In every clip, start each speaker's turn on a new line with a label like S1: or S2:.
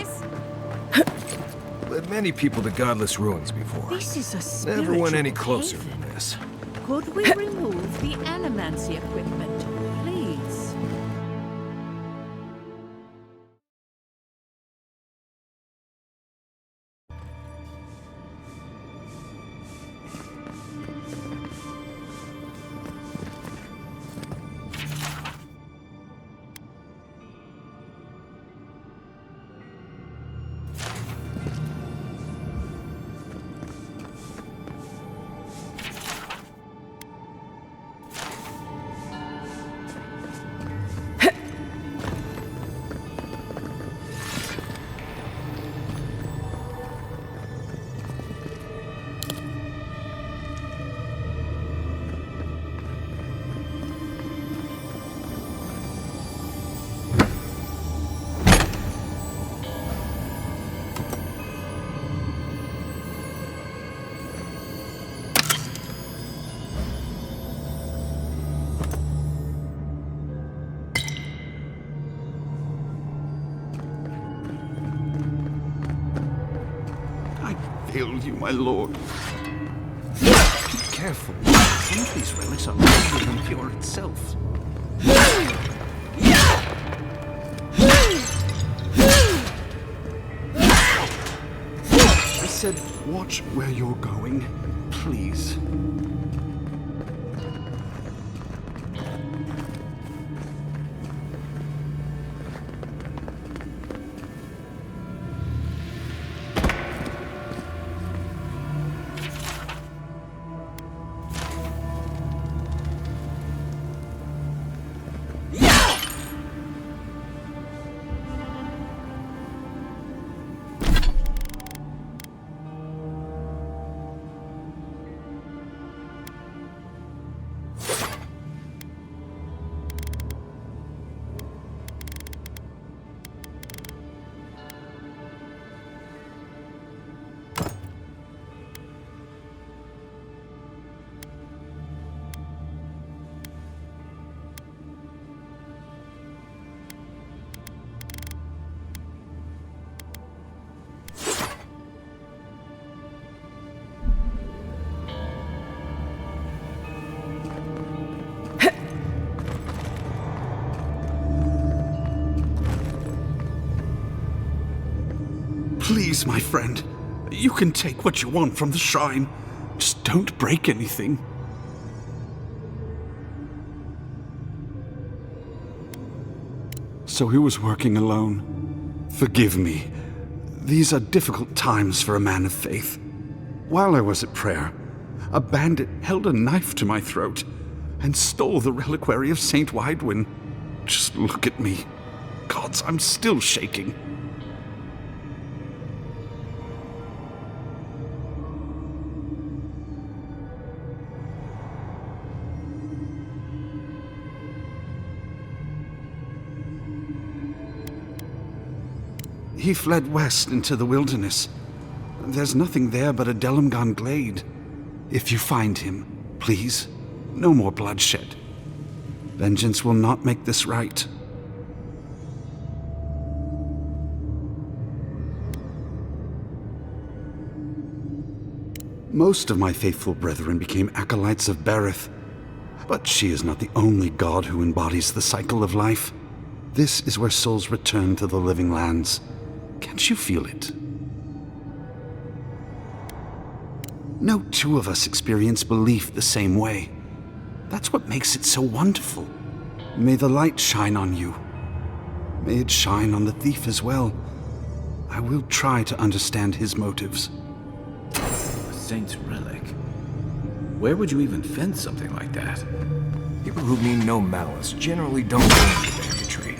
S1: guys.
S2: Led many people to godless ruins before.
S1: This is a spiritual
S2: Never went any closer
S1: haven.
S2: than this.
S1: Could we remove the animancy equipment, please?
S3: Hail you, my lord.
S2: Be careful.
S3: Some of these relics are older than pure itself. I said, watch where you're going, please. Please, my friend, you can take what you want from the shrine. Just don't break anything. So he was working alone. Forgive me. These are difficult times for a man of faith. While I was at prayer, a bandit held a knife to my throat and stole the reliquary of Saint Widwin. Just look at me. Gods, I'm still shaking. He fled west into the wilderness. There's nothing there but a Delimgan glade. If you find him, please, no more bloodshed. Vengeance will not make this right. Most of my faithful brethren became acolytes of Berith, but she is not the only god who embodies the cycle of life. This is where souls return to the living lands. Can't you feel it? No two of us experience belief the same way. That's what makes it so wonderful. May the light shine on you. May it shine on the thief as well. I will try to understand his motives.
S4: A saint's relic? Where would you even find something like that?
S2: People who mean no malice generally don't go into banditry.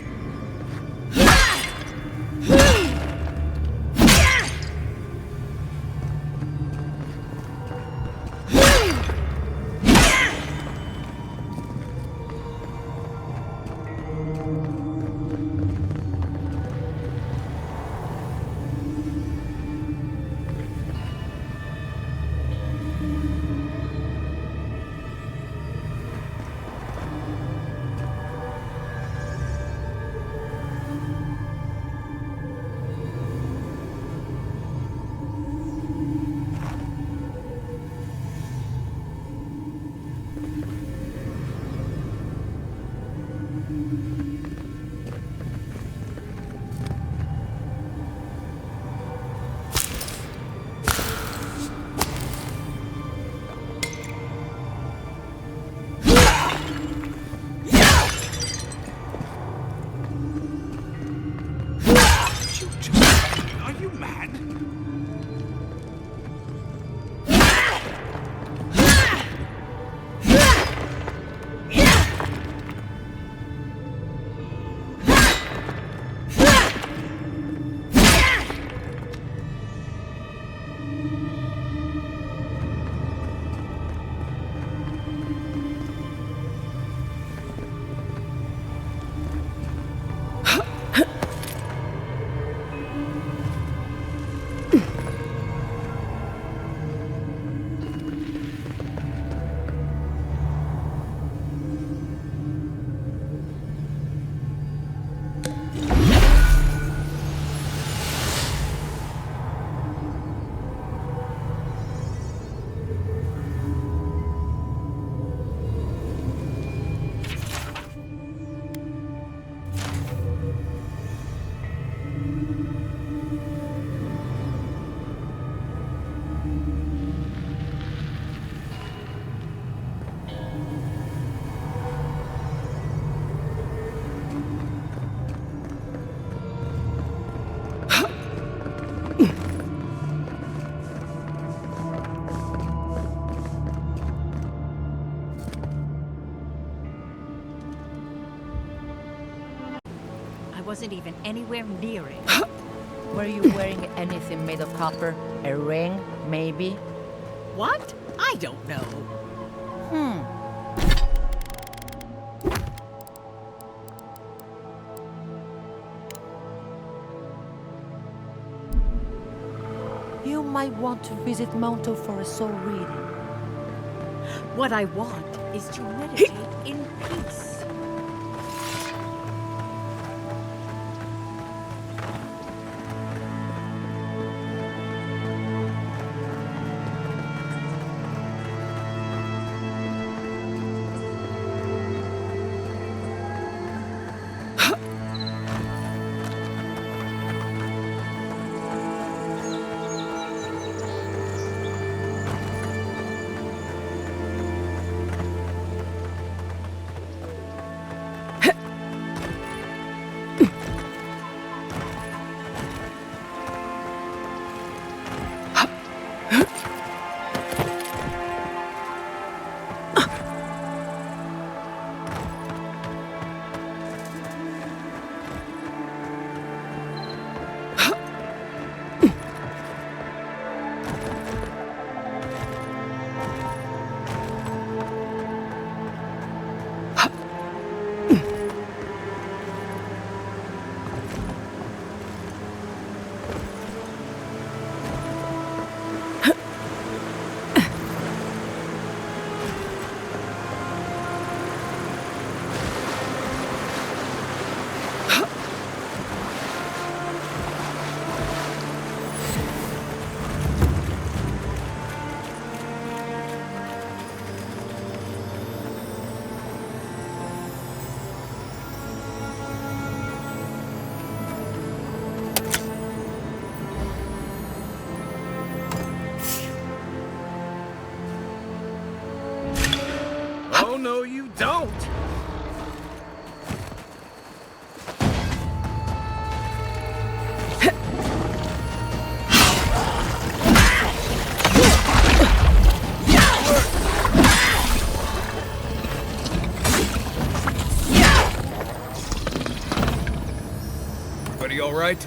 S1: wasn't even anywhere near it.
S5: Were you wearing anything made of copper? A ring, maybe?
S1: What? I don't know.
S5: You might want to visit Monto for a soul reading.
S1: What I want is to meditate in peace.
S4: Oh, no, you don't!
S2: Everybody all right?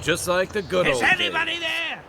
S4: Just like the good old
S6: Is
S4: days.
S6: anybody there?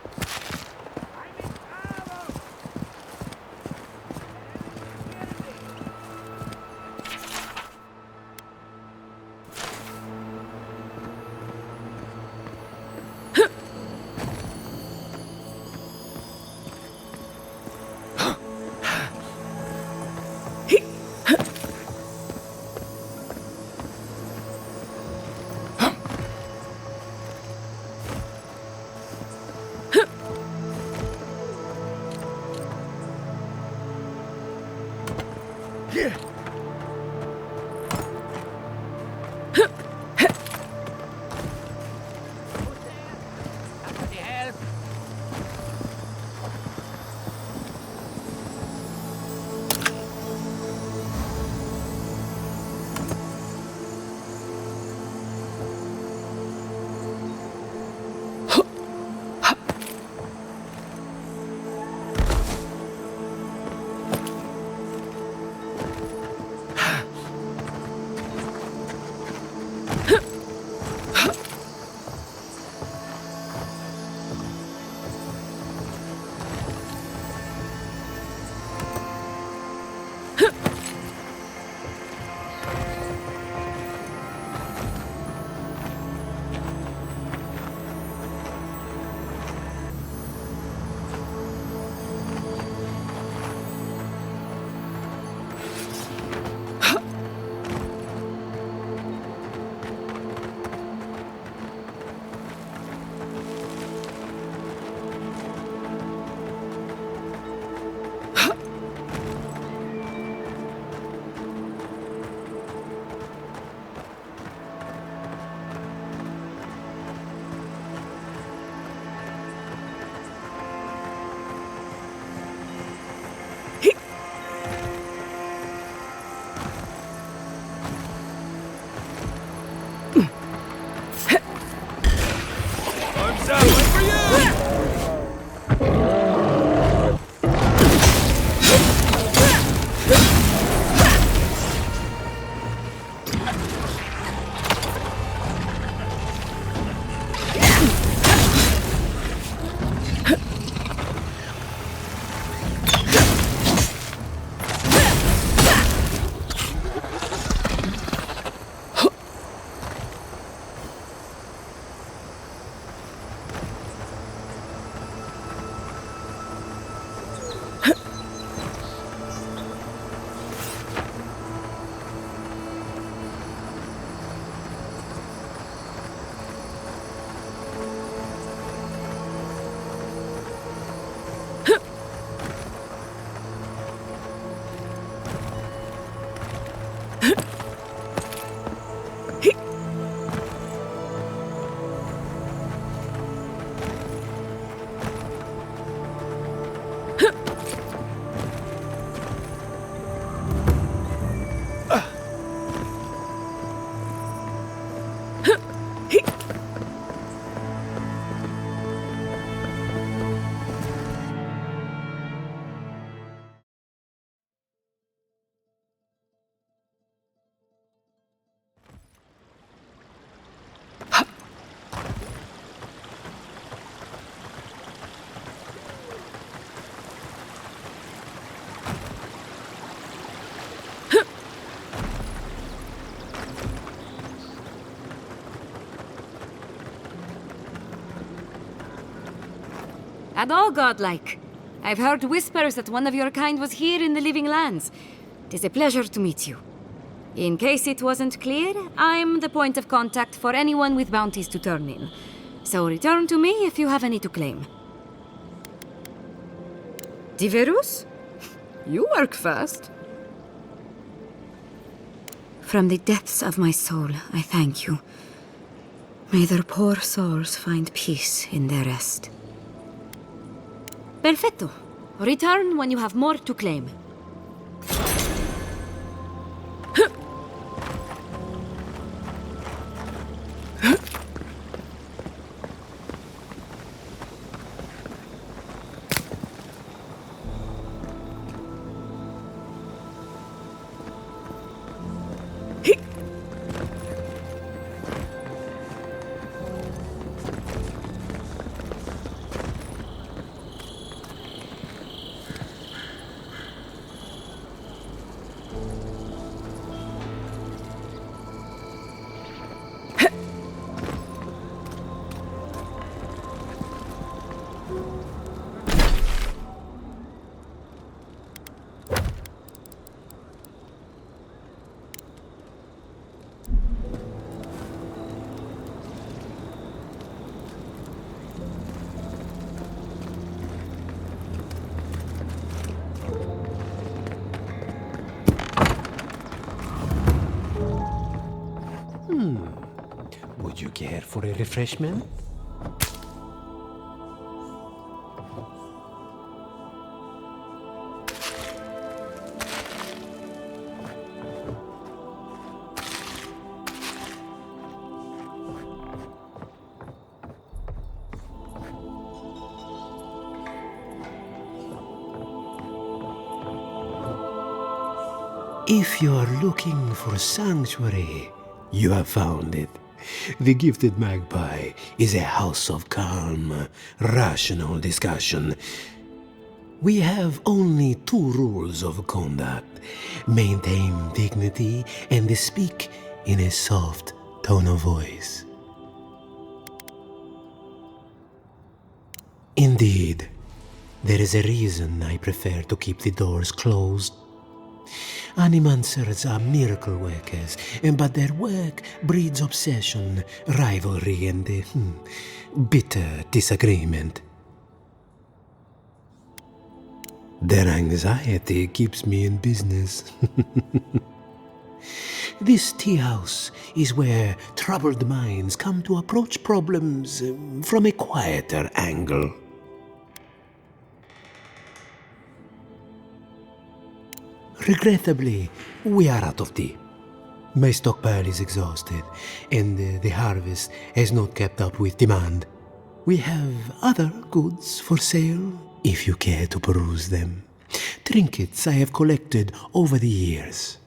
S6: At all godlike. I've heard whispers that one of your kind was here in the living lands. It is a pleasure to meet you. In case it wasn't clear, I'm the point of contact for anyone with bounties to turn in. So return to me if you have any to claim. Diverus? You work fast. From the depths of my soul, I thank you. May their poor souls find peace in their rest. Perfecto. Return when you have more to claim.
S7: Would you care for a refreshment? If you are looking for sanctuary, you have found it. The Gifted Magpie is a house of calm, rational discussion. We have only two rules of conduct: maintain dignity and speak in a soft tone of voice. Indeed, there is a reason I prefer to keep the doors closed. Animancers are miracle workers, but their work breeds obsession, rivalry, and bitter disagreement. Their anxiety keeps me in business. This tea house is where troubled minds come to approach problems from a quieter angle. Regrettably, we are out of tea. My stockpile is exhausted, and the harvest has not kept up with demand. We have other goods for sale, if you care to peruse them. Trinkets I have collected over the years.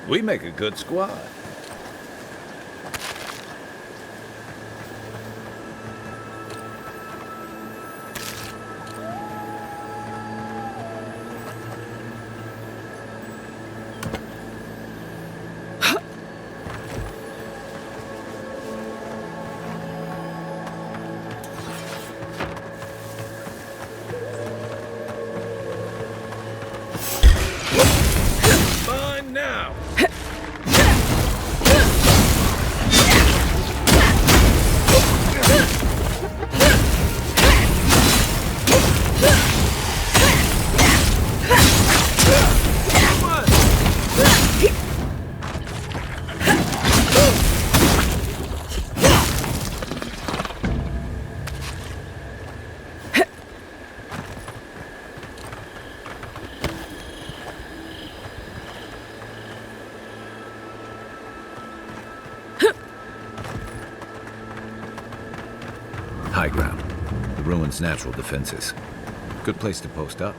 S4: We make a good squad. Fine now. High ground. The ruin's natural defenses. Good place to post up.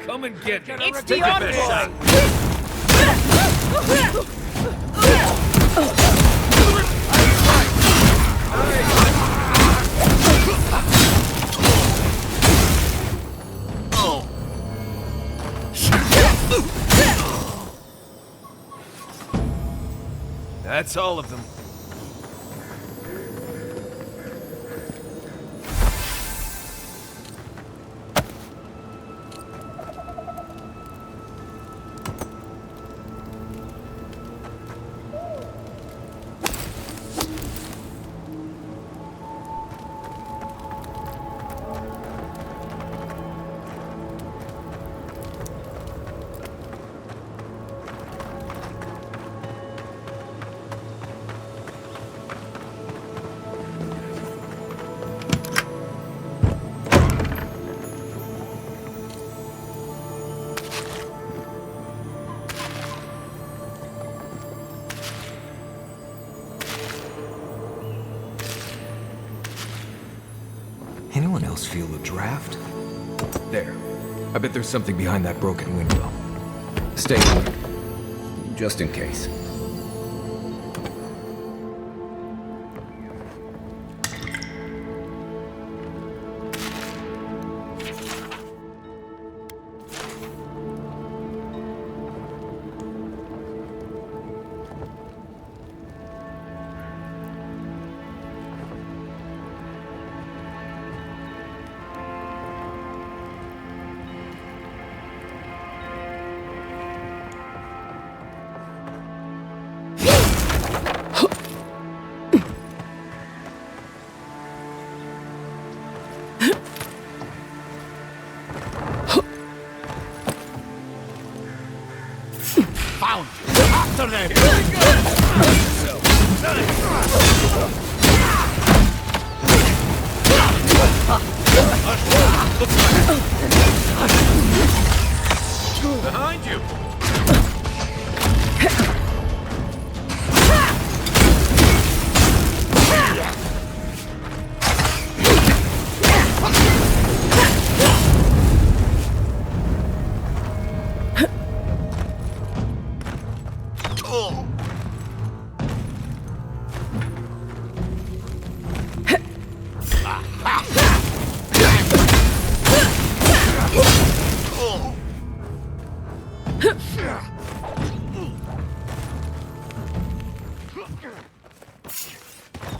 S4: Come and get me.
S5: It's the envoy!
S2: That's all of them. almost feel the draft. There. I bet there's something behind that broken window. Stay here, just in case.
S4: Behind you!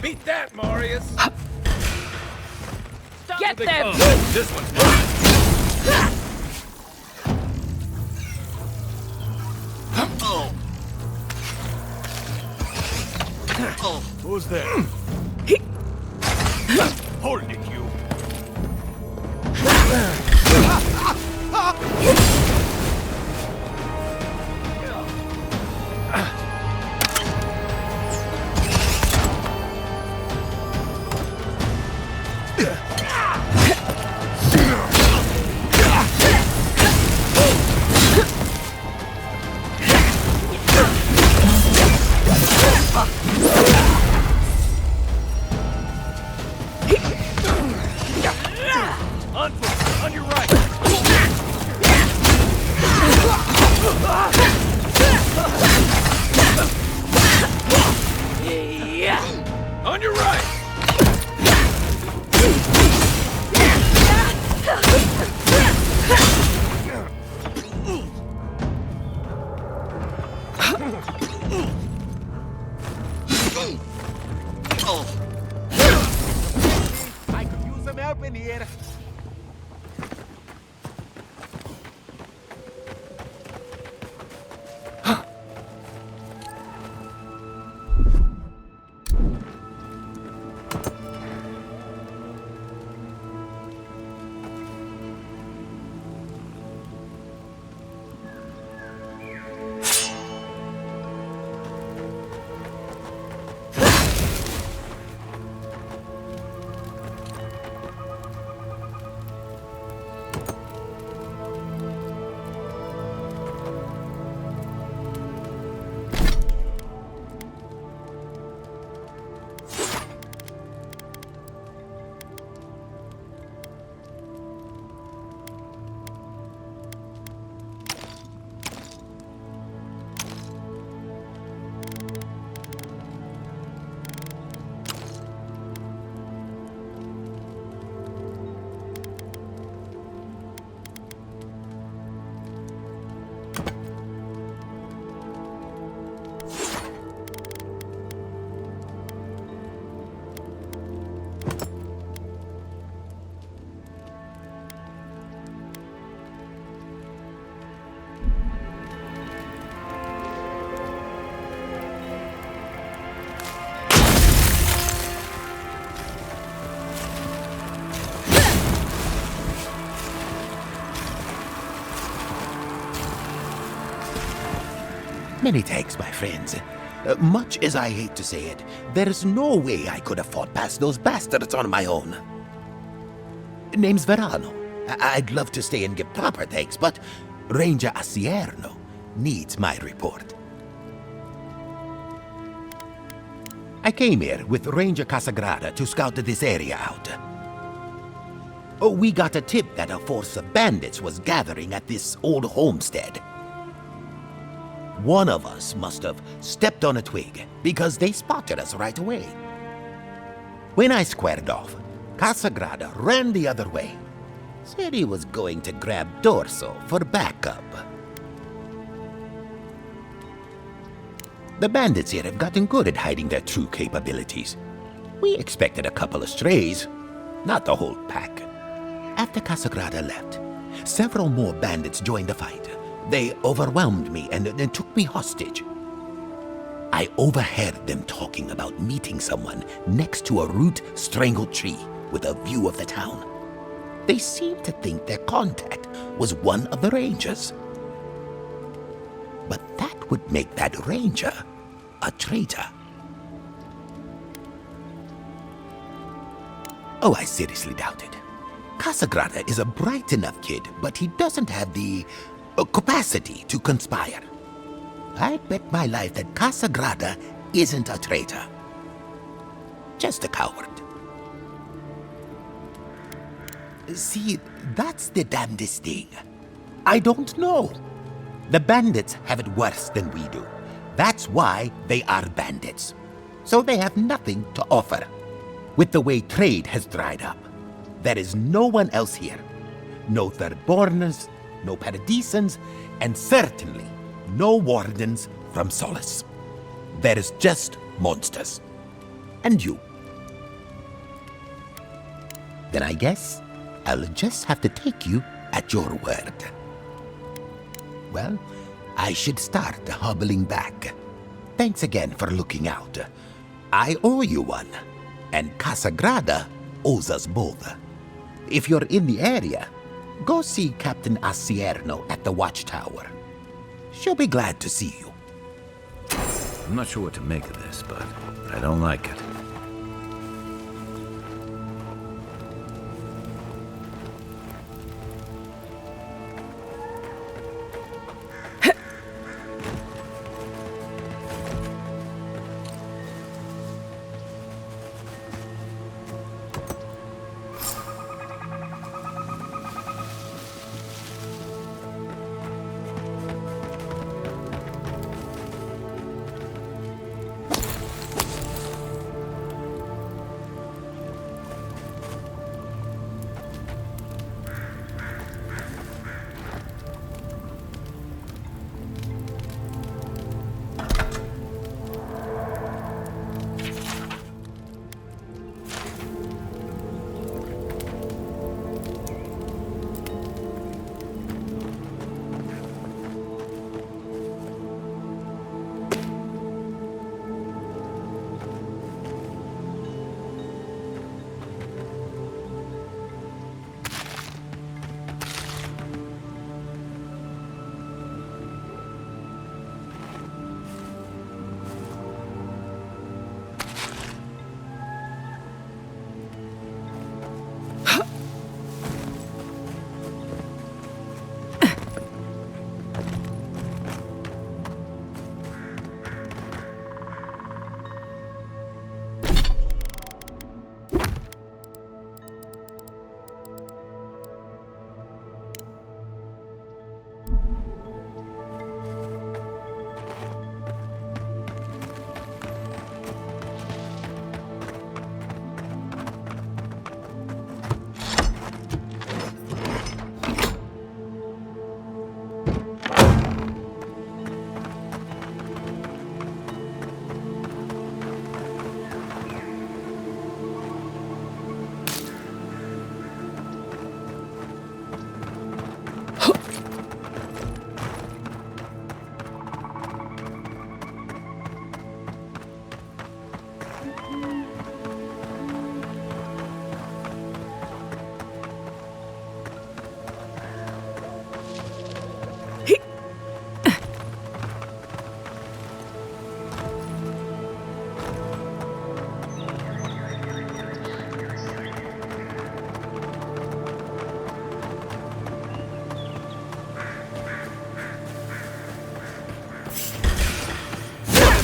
S4: Beat that, Marius!
S6: Get them!
S4: This one's mine! Who's there? Hold it, you! On your right! On your right!
S8: I could use some help in here.
S9: Many thanks, my friends. Much as I hate to say it, there's no way I could have fought past those bastards on my own. Name's Verano. I'd love to stay and give proper thanks, but Ranger Asierno needs my report. I came here with Ranger Casagrada to scout this area out. Oh, we got a tip that a force of bandits was gathering at this old homestead. One of us must have stepped on a twig because they spotted us right away. When I squared off, Casagrada ran the other way. Said he was going to grab Dorso for backup. The bandits here have gotten good at hiding their true capabilities. We expected a couple of strays, not the whole pack. After Casagrada left, several more bandits joined the fight. They overwhelmed me and took me hostage. I overheard them talking about meeting someone next to a root-strangled tree with a view of the town. They seemed to think their contact was one of the rangers. But that would make that ranger a traitor. Oh, I seriously doubt it. Casagrada is a bright enough kid, but he doesn't have the capacity to conspire. I'd bet my life that Casagrada isn't a traitor. Just a coward. See, that's the damnedest thing. I don't know. The bandits have it worse than we do. That's why they are bandits. So they have nothing to offer. With the way trade has dried up, there is no one else here. No Thirdborners, no Paradisans, and certainly no wardens from Solace. There is just monsters. And you. Then I guess I'll just have to take you at your word. Well, I should start hobbling back. Thanks again for looking out. I owe you one, and Casagrada owes us both. If you're in the area, go see Captain Asierno at the watchtower. She'll be glad to see you.
S4: I'm not sure what to make of this, but I don't like it.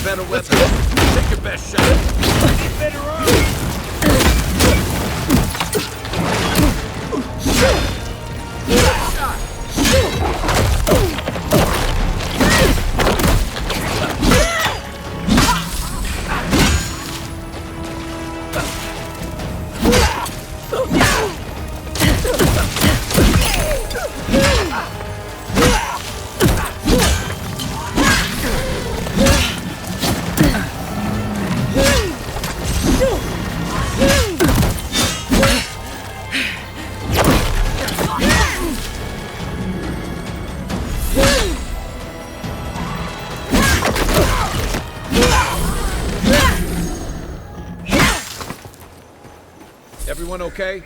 S2: Better weapon. Take your best shot. Get better arm. Everyone okay?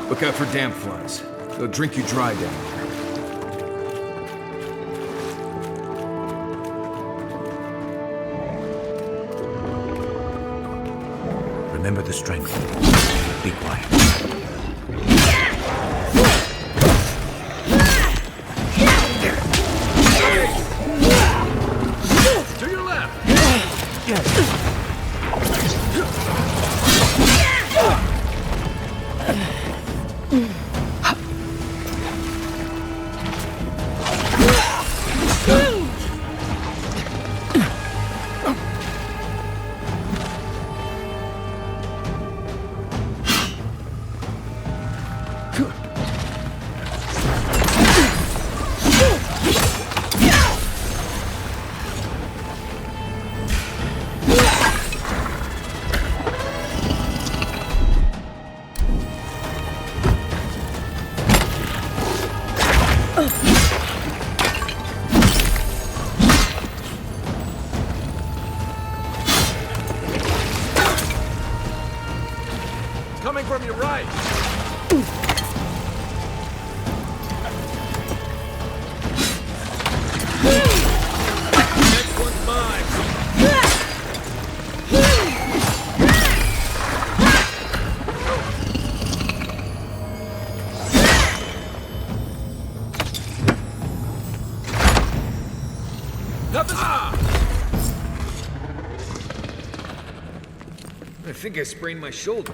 S2: Look out for damp flies. They'll drink you dry down here.
S4: Remember the strength. Be quiet.
S2: To your left! Coming from your right! Next one's mine! Nothing! I think I sprained my shoulder.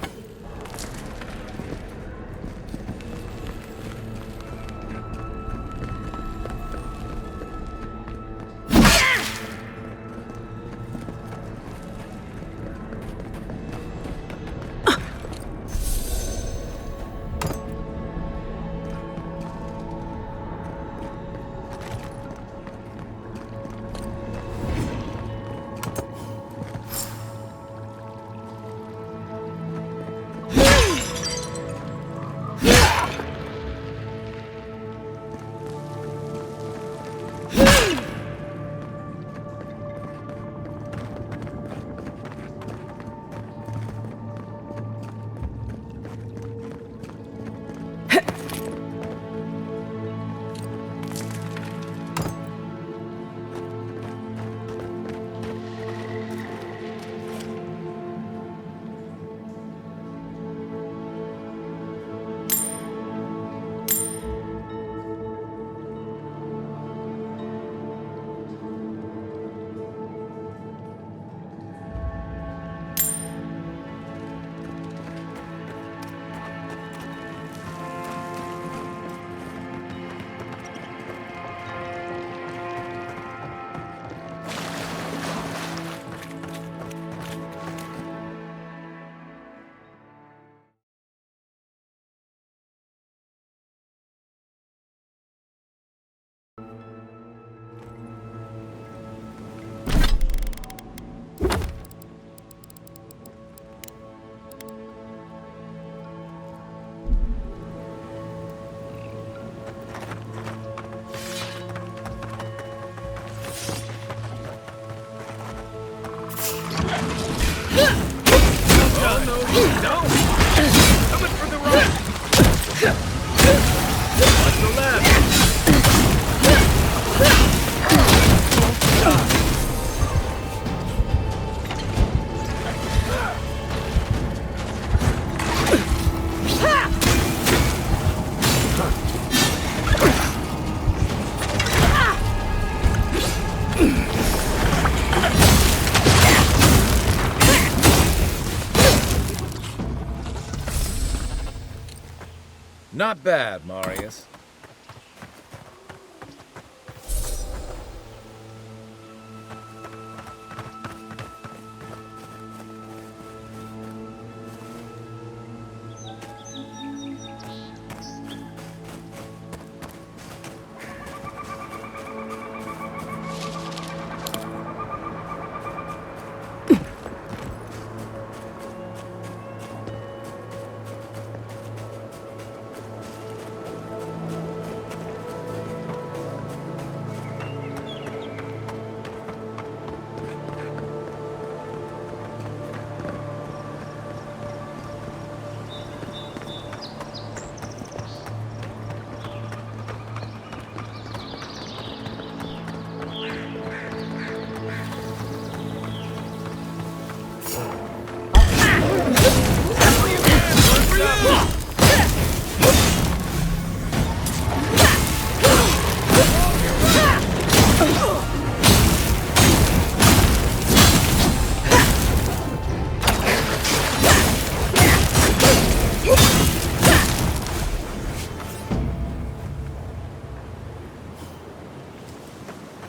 S10: Not bad, Marius.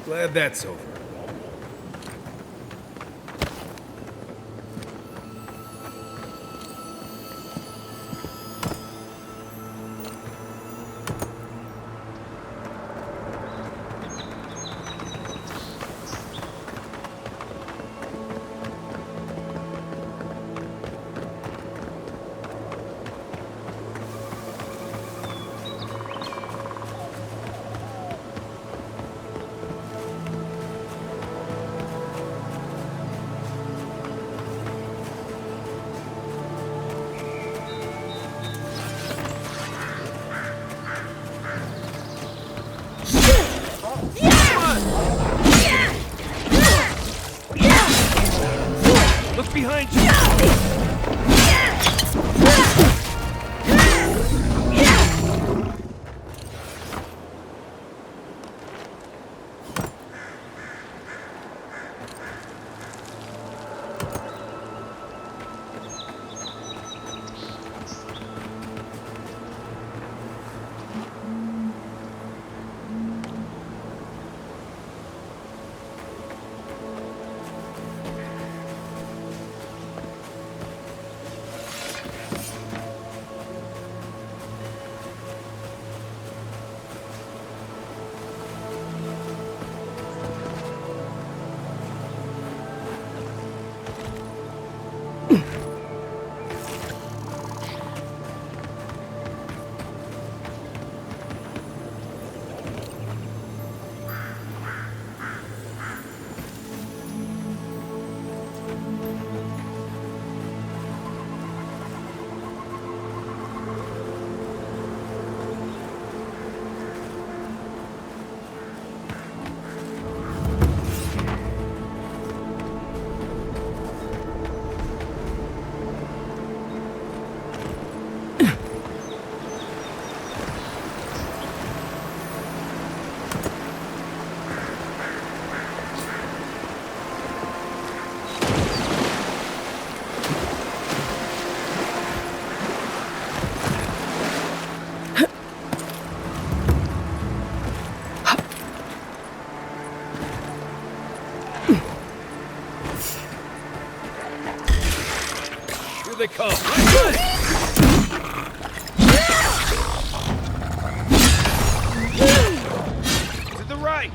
S10: Glad that's over. Look behind you! Here they come! To the right!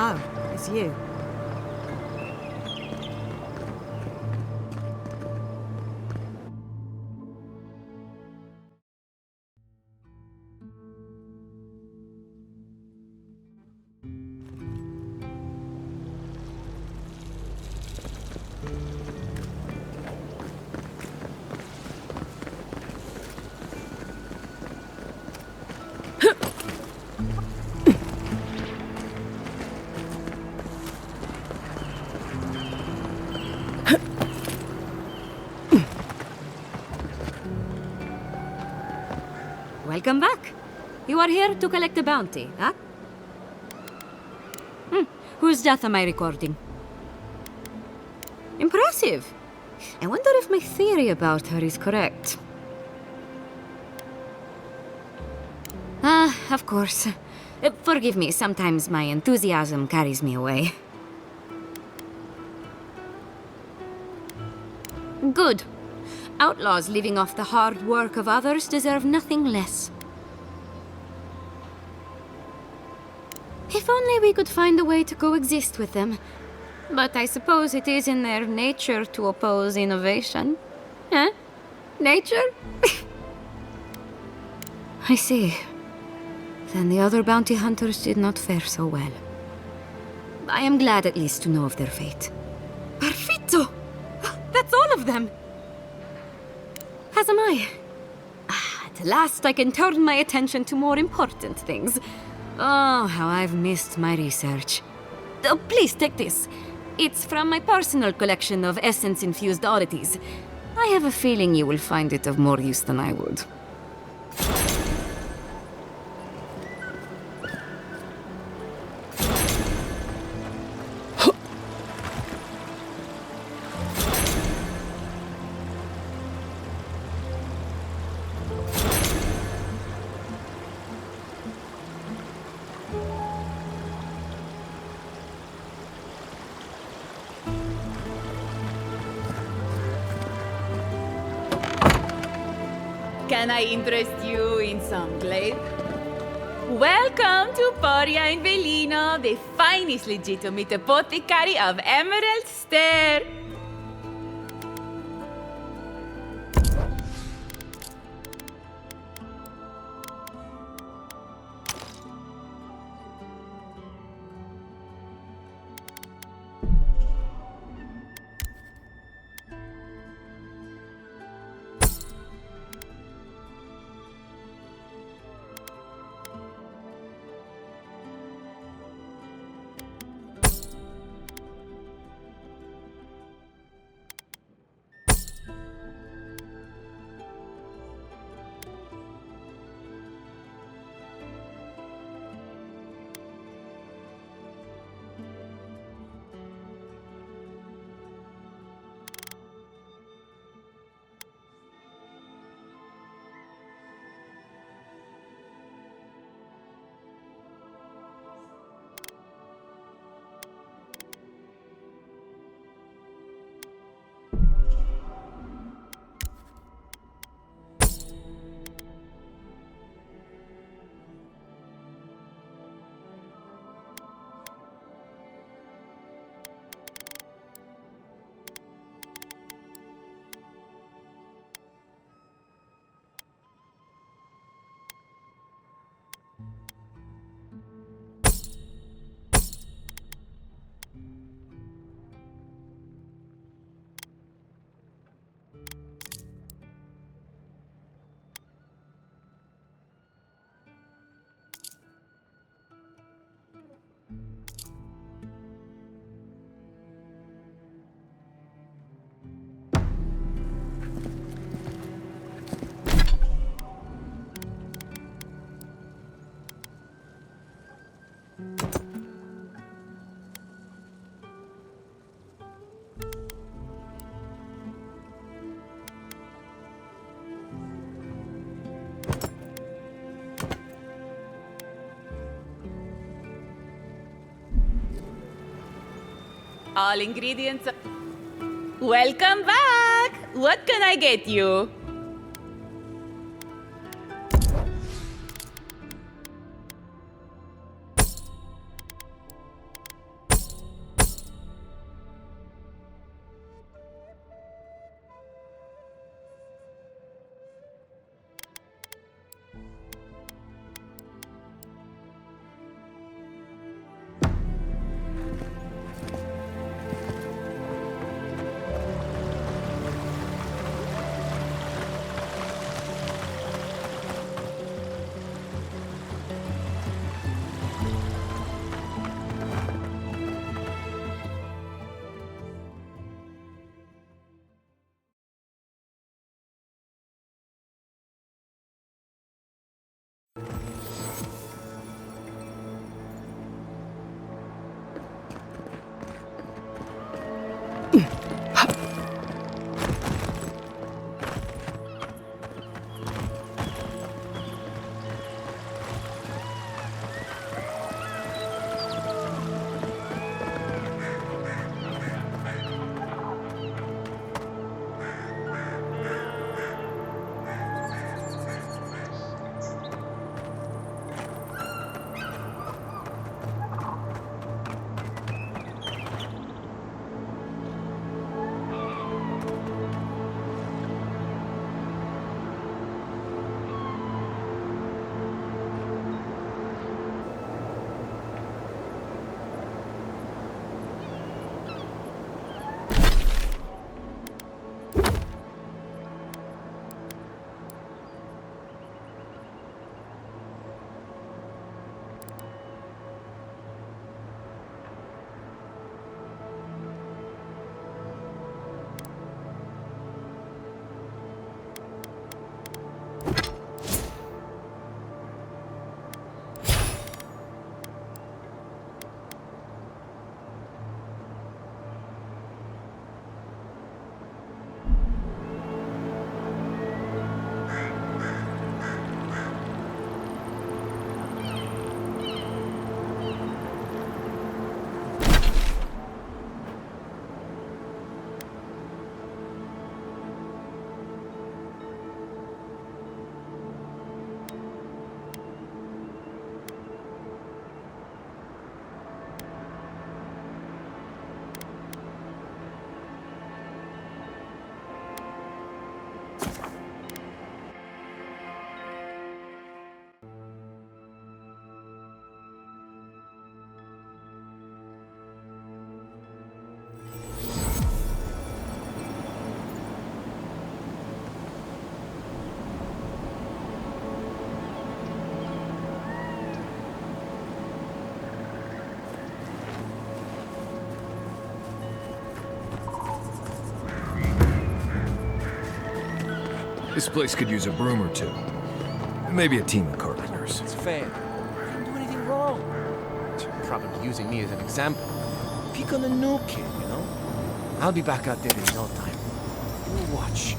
S6: Oh, it's you. Welcome back. You are here to collect a bounty, huh? Whose death am I recording? Impressive. I wonder if my theory about her is correct. Ah, of course. Forgive me, sometimes my enthusiasm carries me away. Good. Outlaws living off the hard work of others deserve nothing less. If only we could find a way to coexist with them. But I suppose it is in their nature to oppose innovation. Huh? Nature? I see. Then the other bounty hunters did not fare so well. I am glad at least to know of their fate. Perfetto! That's all of them! As am I. At last I can turn my attention to more important things. Oh, how I've missed my research. Oh, please take this. It's from my personal collection of essence-infused oddities. I have a feeling you will find it of more use than I would.
S1: Can I interest you in some glaive?
S11: Welcome to Poria in Velino, the finest legitimate apothecary of Emerald Stair. All ingredients. Welcome back! What can I get you?
S2: This place could use a broom or two. Maybe a team of carpenters.
S12: It's fair. I didn't do anything wrong. You're probably using me as an example. Pick on a new kid, you know? I'll be back out there in no time. You watch.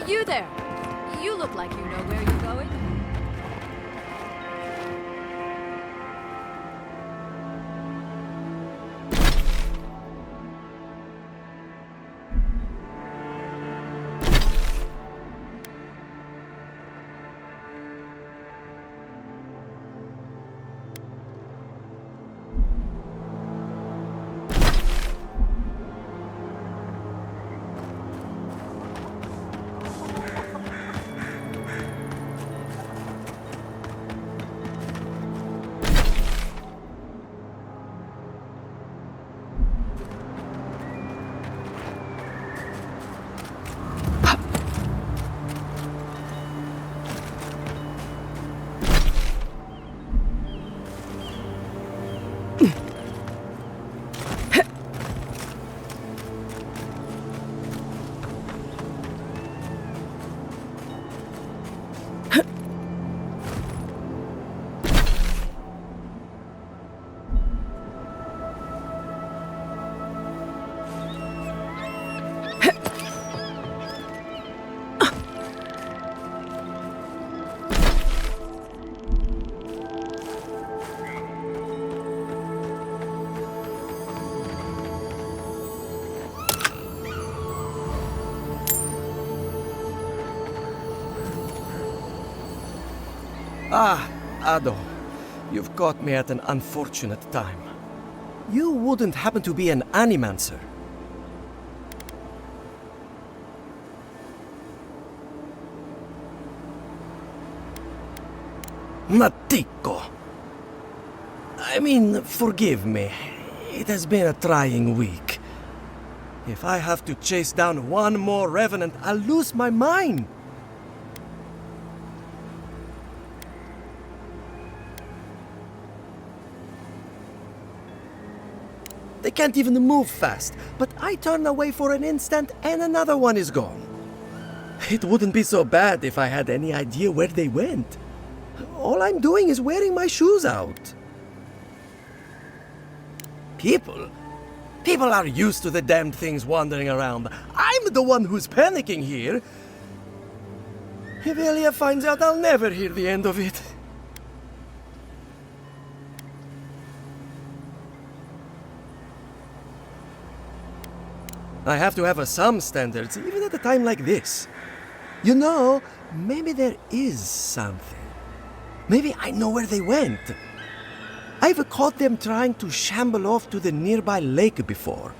S6: You there! You look like you know where you're going.
S12: Ah, Ado. You've caught me at an unfortunate time. You wouldn't happen to be an animancer? Matiko. I mean, forgive me. It has been a trying week. If I have to chase down one more revenant, I'll lose my mind. They can't even move fast, but I turn away for an instant and another one is gone. It wouldn't be so bad if I had any idea where they went. All I'm doing is wearing my shoes out. People are used to the damned things wandering around. I'm the one who's panicking here. If Elia finds out, I'll never hear the end of it. I have to have some standards, even at a time like this. You know, maybe there is something. Maybe I know where they went. I've caught them trying to shamble off to the nearby lake before.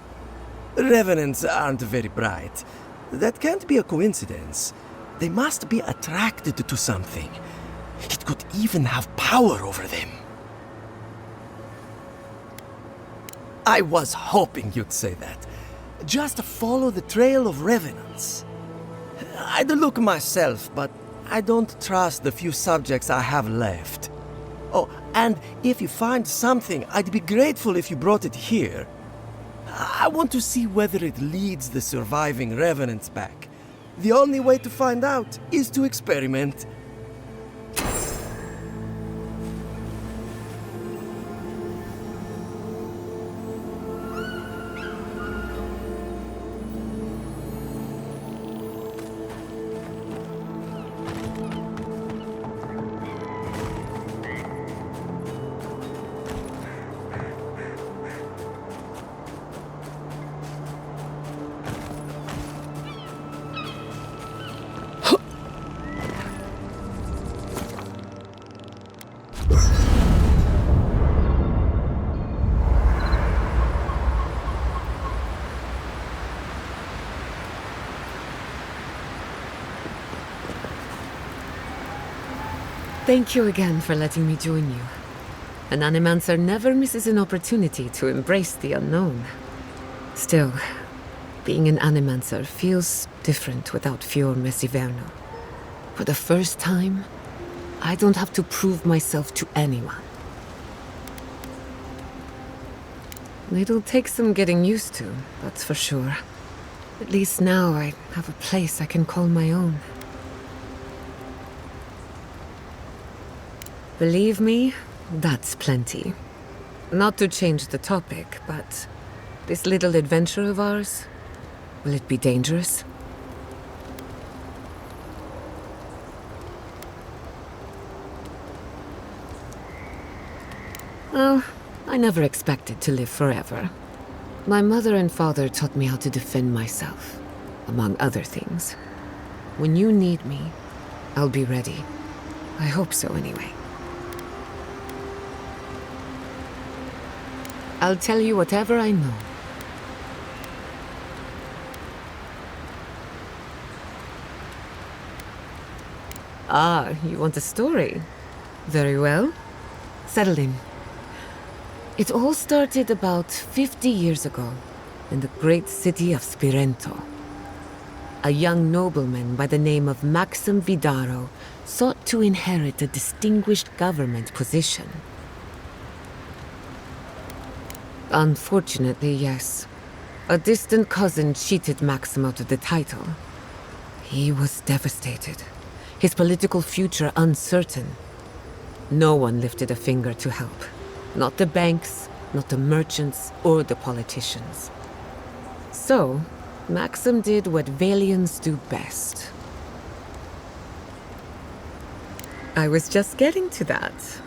S12: Revenants aren't very bright. That can't be a coincidence. They must be attracted to something. It could even have power over them. I was hoping you'd say that. Just follow the trail of revenants. I'd look myself, but I don't trust the few subjects I have left. Oh, and if you find something, I'd be grateful if you brought it here. I want to see whether it leads the surviving revenants back. The only way to find out is to experiment.
S13: Thank you again for letting me join you. An Animancer never misses an opportunity to embrace the unknown. Still, being an Animancer feels different without Fior Mesiverno. For the first time, I don't have to prove myself to anyone. It'll take some getting used to, that's for sure. At least now I have a place I can call my own. Believe me, that's plenty. Not to change the topic, but this little adventure of ours, will it be dangerous? Well, I never expected to live forever. My mother and father taught me how to defend myself, among other things. When you need me, I'll be ready. I hope so, anyway. I'll tell you whatever I know. Ah, you want a story? Very well. Settle in. It all started about 50 years ago, in the great city of Spirento. A young nobleman by the name of Maxim Vidaro sought to inherit a distinguished government position. Unfortunately, yes. A distant cousin cheated Maxim out of the title. He was devastated, his political future uncertain. No one lifted a finger to help. Not the banks, not the merchants, or the politicians. So, Maxim did what Valians do best. I was just getting to that.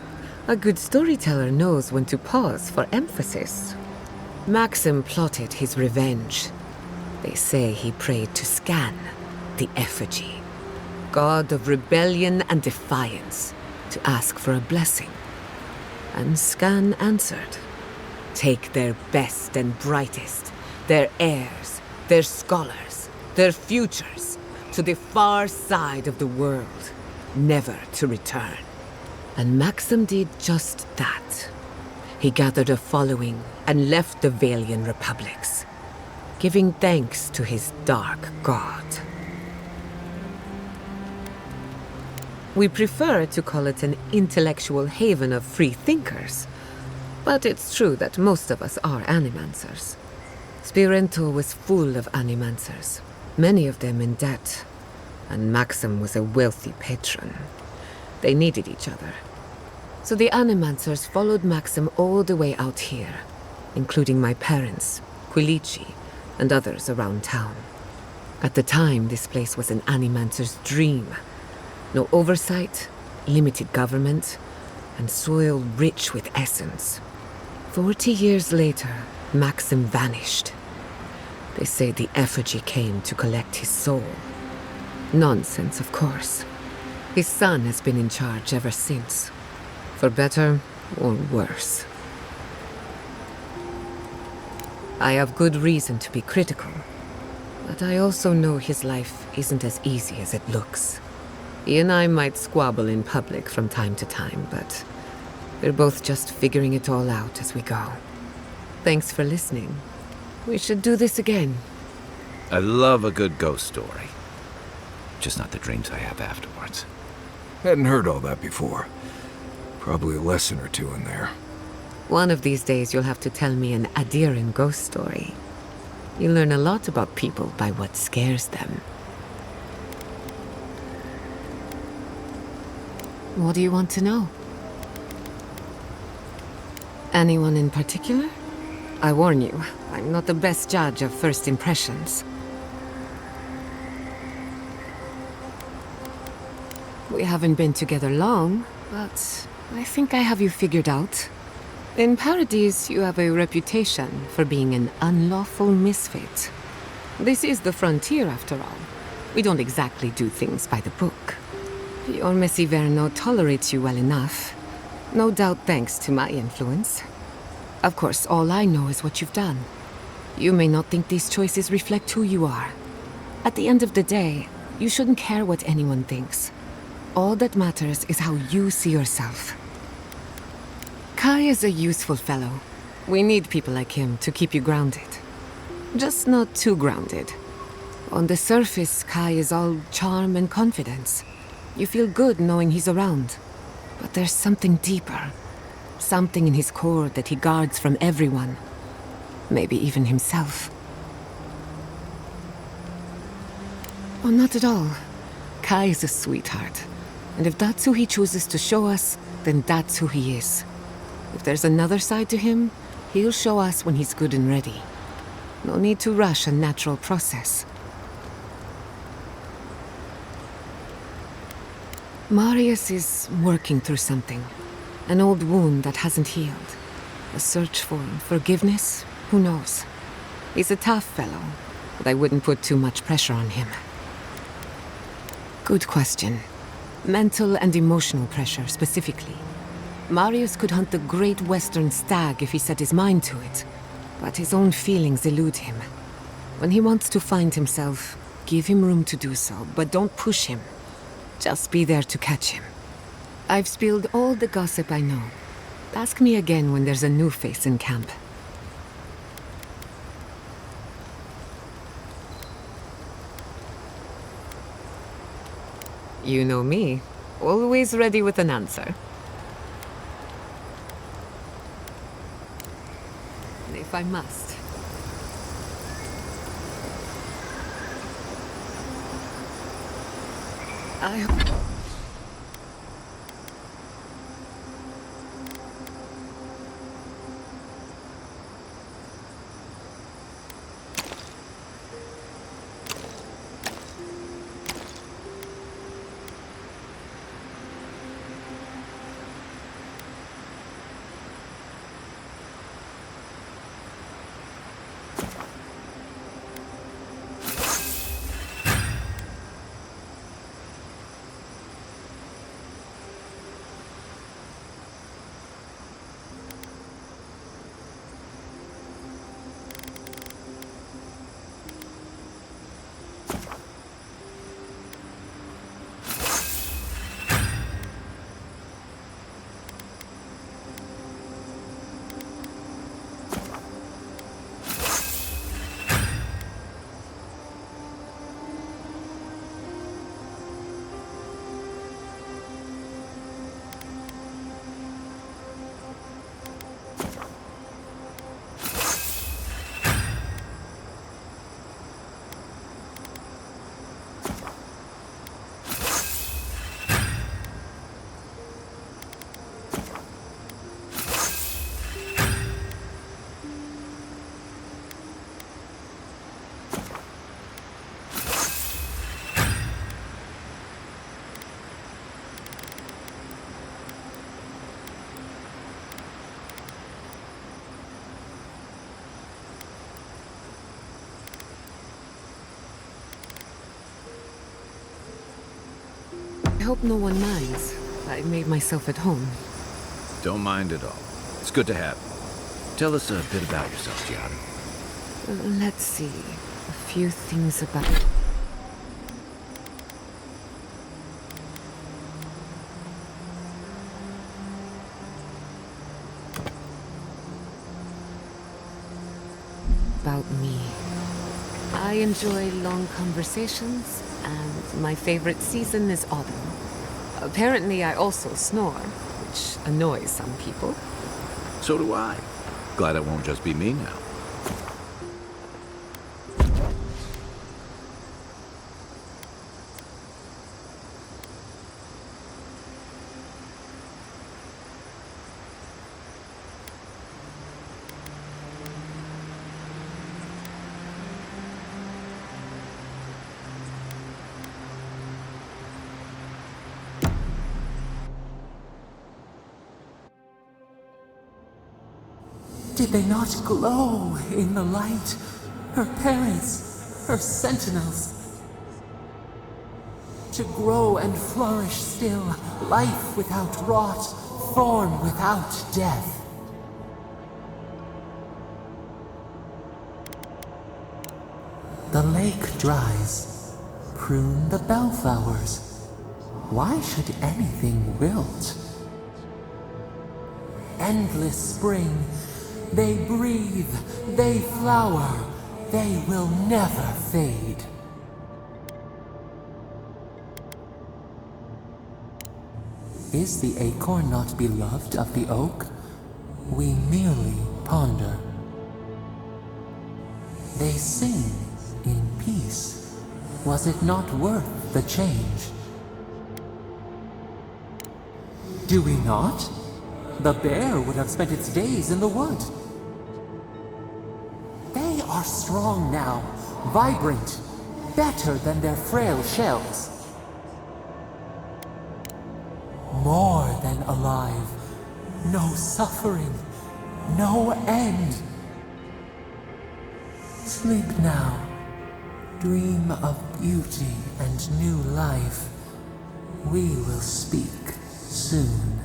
S13: A good storyteller knows when to pause for emphasis. Maxim plotted his revenge. They say he prayed to Scan, the effigy, god of rebellion and defiance, to ask for a blessing. And Scan answered. Take their best and brightest, their heirs, their scholars, their futures, to the far side of the world, never to return. And Maxim did just that. He gathered a following and left the Valian republics, giving thanks to his dark god. We prefer to call it an intellectual haven of free thinkers, but it's true that most of us are Animancers. Spirento was full of Animancers, many of them in debt, and Maxim was a wealthy patron. They needed each other. So the Animancers followed Maxim all the way out here, including my parents, Quilici, and others around town. At the time, this place was an Animancer's dream. No oversight, limited government, and soil rich with essence. 40 years later, Maxim vanished. They say the effigy came to collect his soul. Nonsense, of course. His son has been in charge ever since. For better or worse. I have good reason to be critical, but I also know his life isn't as easy as it looks. He and I might squabble in public from time to time, but we're both just figuring it all out as we go. Thanks for listening. We should do this again.
S4: I love a good ghost story. Just not the dreams I have afterwards.
S2: Hadn't heard all that before. Probably a lesson or two in there.
S13: One of these days you'll have to tell me an Adiran ghost story. You learn a lot about people by what scares them. What do you want to know? Anyone in particular? I warn you, I'm not the best judge of first impressions. We haven't been together long, but I think I have you figured out. In Paradise, you have a reputation for being an unlawful misfit. This is the frontier, after all. We don't exactly do things by the book. Your Mesiverno tolerates you well enough. No doubt thanks to my influence. Of course, all I know is what you've done. You may not think these choices reflect who you are. At the end of the day, you shouldn't care what anyone thinks. All that matters is how you see yourself. Kai is a useful fellow. We need people like him to keep you grounded. Just not too grounded. On the surface, Kai is all charm and confidence. You feel good knowing he's around. But there's something deeper. Something in his core that he guards from everyone. Maybe even himself. Oh, not at all. Kai is a sweetheart. And if that's who he chooses to show us, then that's who he is. If there's another side to him, he'll show us when he's good and ready. No need to rush a natural process. Marius is working through something. An old wound that hasn't healed. A search for forgiveness? Who knows? He's a tough fellow, but I wouldn't put too much pressure on him. Good question. Mental and emotional pressure, specifically. Marius could hunt the great western stag if he set his mind to it, but his own feelings elude him. When he wants to find himself, give him room to do so, but don't push him. Just be there to catch him. I've spilled all the gossip I know. Ask me again when there's a new face in camp. You know me. Always ready with an answer. If I must. I... I hope no one minds. I made myself at home.
S4: Don't mind at all. It's good to have you. Tell us a bit about yourself, Giada.
S13: Let's see. A few things about... About me. I enjoy long conversations, and my favorite season is autumn. Apparently, I also snore, which annoys some people.
S4: So do I. Glad it won't just be me now.
S14: Did they not glow in the light? Her parents, her sentinels. To grow and flourish still, life without rot, form without death. The lake dries. Prune the bellflowers. Why should anything wilt? Endless spring. They breathe, they flower, they will never fade. Is the acorn not beloved of the oak? We merely ponder. They sing in peace. Was it not worth the change? Do we not? The bear would have spent its days in the wood. They are strong now, vibrant, better than their frail shells. More than alive. No suffering, no end. Sleep now. Dream of beauty and new life. We will speak soon.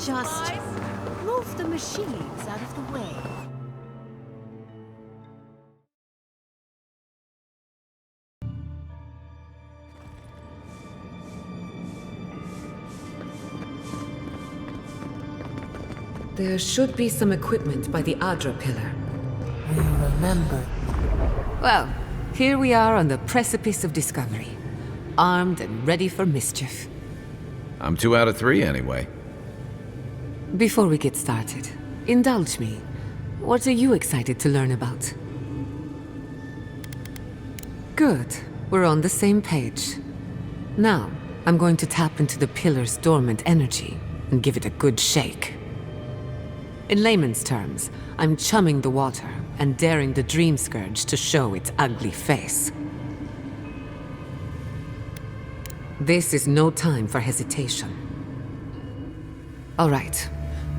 S1: Just move the machines out of the way.
S13: There should be some equipment by the Adra pillar.
S14: We remember.
S13: Well, here we are on the precipice of discovery. Armed and ready for mischief.
S4: I'm 2 out of 3 anyway.
S13: Before we get started, indulge me. What are you excited to learn about? Good. We're on the same page. Now, I'm going to tap into the pillar's dormant energy and give it a good shake. In layman's terms, I'm chumming the water and daring the Dream Scourge to show its ugly face. This is no time for hesitation. All right.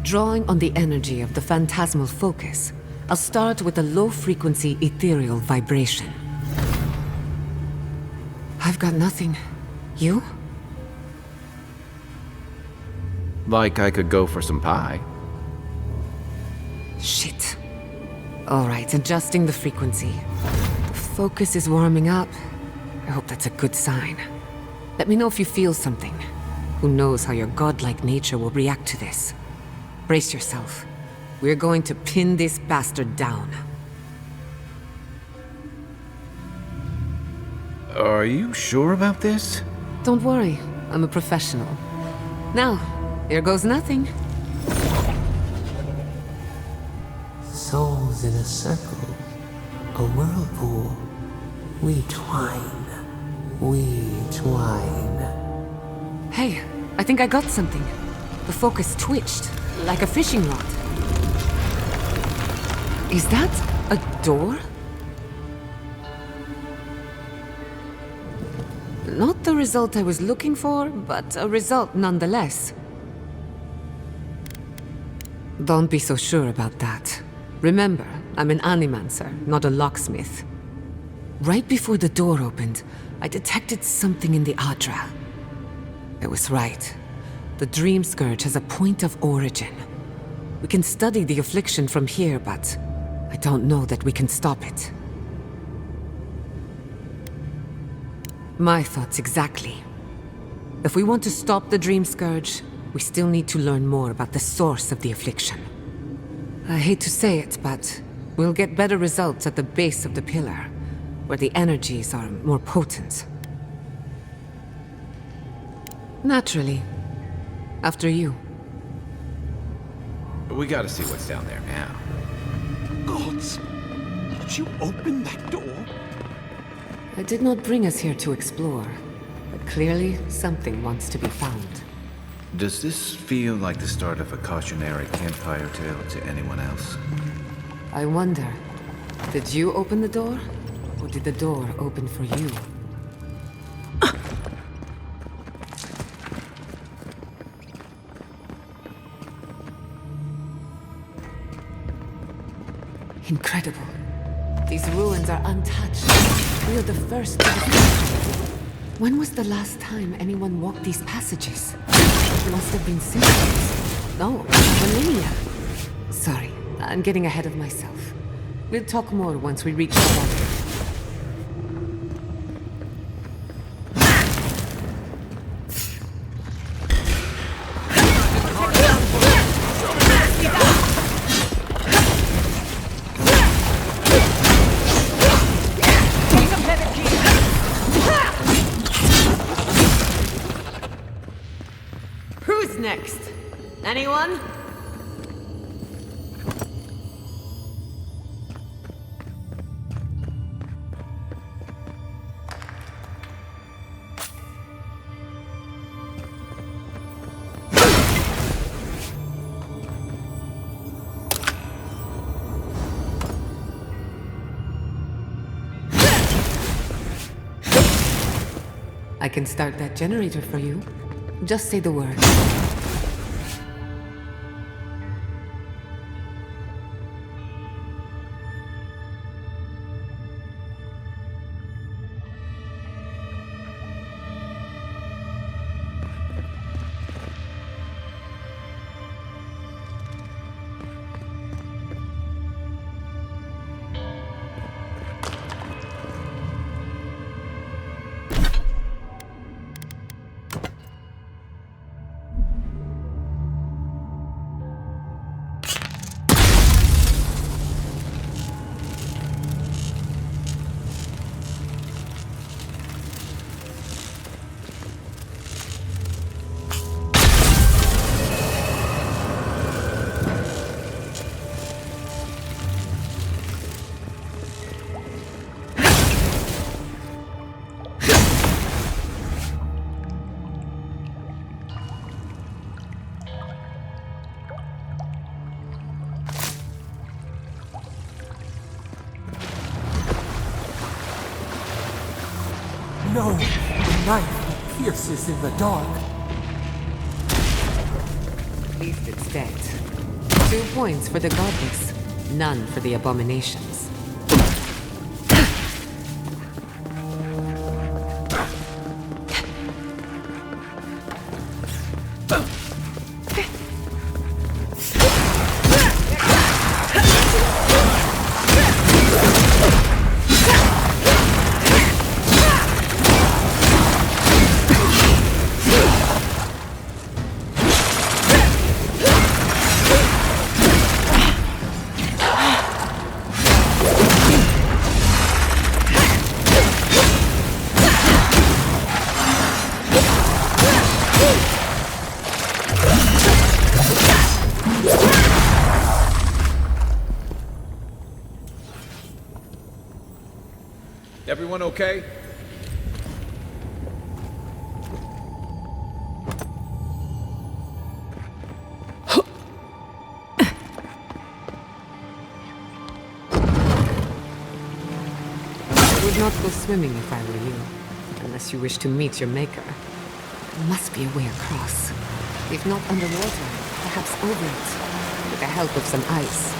S13: Drawing on the energy of the phantasmal focus, I'll start with a low-frequency ethereal vibration. I've got nothing. You?
S4: Like I could go for some pie.
S13: Shit. All right, adjusting the frequency. The focus is warming up. I hope that's a good sign. Let me know if you feel something. Who knows how your godlike nature will react to this. Brace yourself. We're going to pin this bastard down.
S4: Are you sure about this?
S13: Don't worry, I'm a professional. Now, here goes nothing.
S14: Souls in a circle, a whirlpool. We twine, we twine.
S13: Hey, I think I got something. The focus twitched, like a fishing rod. Is that a door? Not the result I was looking for, but a result nonetheless. Don't be so sure about that. Remember, I'm an animancer, not a locksmith. Right before the door opened, I detected something in the Adra. I was right. The Dream Scourge has a point of origin. We can study the affliction from here, but I don't know that we can stop it. My thoughts exactly. If we want to stop the Dream Scourge, we still need to learn more about the source of the affliction. I hate to say it, but we'll get better results at the base of the pillar, where the energies are more potent. Naturally. After you.
S4: We gotta see what's down there now.
S3: Gods! Did you open that door?
S13: I did not bring us here to explore, but clearly something wants to be found.
S4: Does this feel like the start of a cautionary campfire tale to anyone else?
S13: I wonder, did you open the door? Or did the door open for you? Incredible. These ruins are untouched. We are the first to discover. When was the last time anyone walked these passages? It must have been centuries. No, millennia. Sorry, I'm getting ahead of myself. We'll talk more once we reach the water. Who's next? Anyone? I can start that generator for you. Just say the word.
S14: knife pierces in the dark.
S13: At least it's dead. 2 points for the godless, none for the abominations.
S10: Everyone okay?
S13: I would not go swimming if I were you, unless you wish to meet your maker. There must be a way across. If not underwater, perhaps over it, with the help of some ice.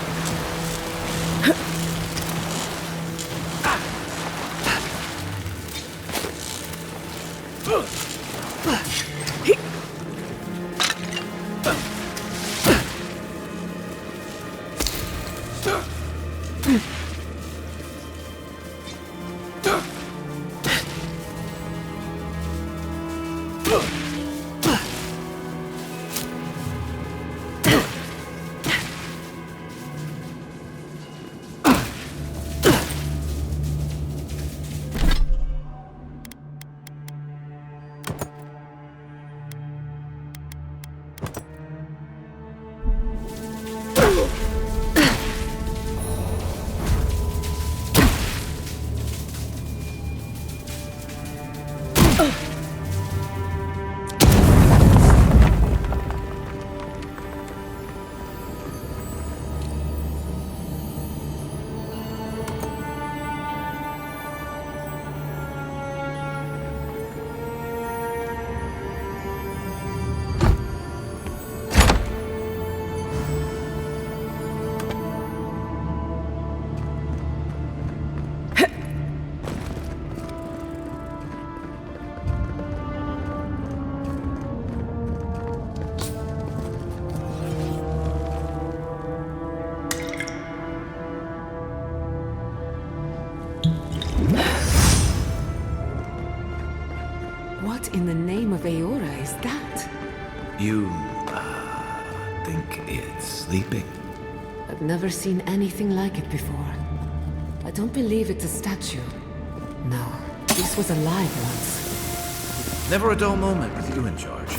S13: What in the name of Aora is that?
S4: You, think it's sleeping?
S13: I've never seen anything like it before. I don't believe it's a statue. No, this was alive once.
S4: Never a dull moment with you in charge.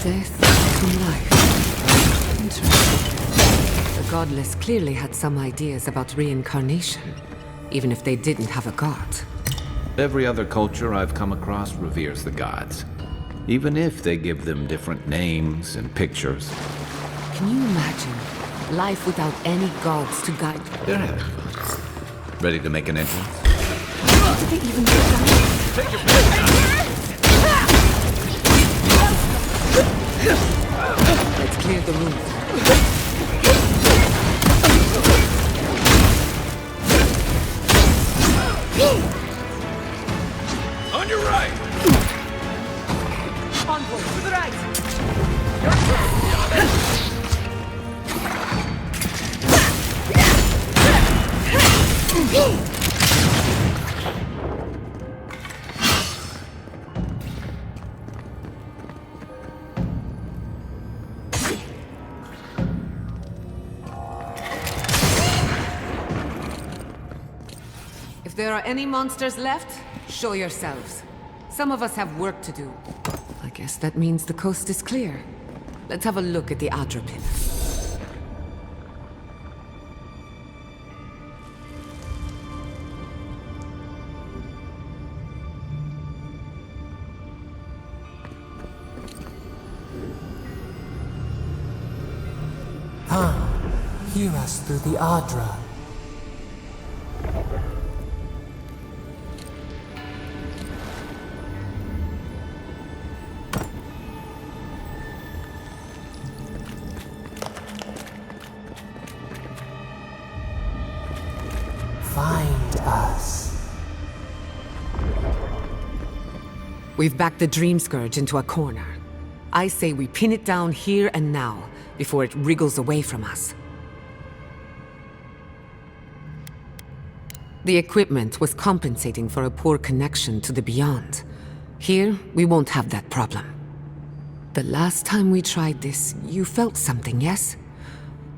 S13: Death to life. Interesting. The godless clearly had some ideas about reincarnation, even if they didn't have a god.
S4: Every other culture I've come across reveres the gods, even if they give them different names and pictures.
S13: Can you imagine life without any gods to guide?
S4: They're having fun. Ready to make an entrance?
S13: Did they even get down?
S4: Take your pick!
S13: Let's clear the room.
S10: On your right!
S11: Envoy, to the right!
S13: If there are any monsters left, show yourselves. Some of us have work to do. I guess that means the coast is clear. Let's have a look at the Adra pin.
S14: Hear us through the Adra. Find us.
S13: We've backed the Dream Scourge into a corner. I say we pin it down here and now, before it wriggles away from us. The equipment was compensating for a poor connection to the beyond. Here, we won't have that problem. The last time we tried this, you felt something, yes?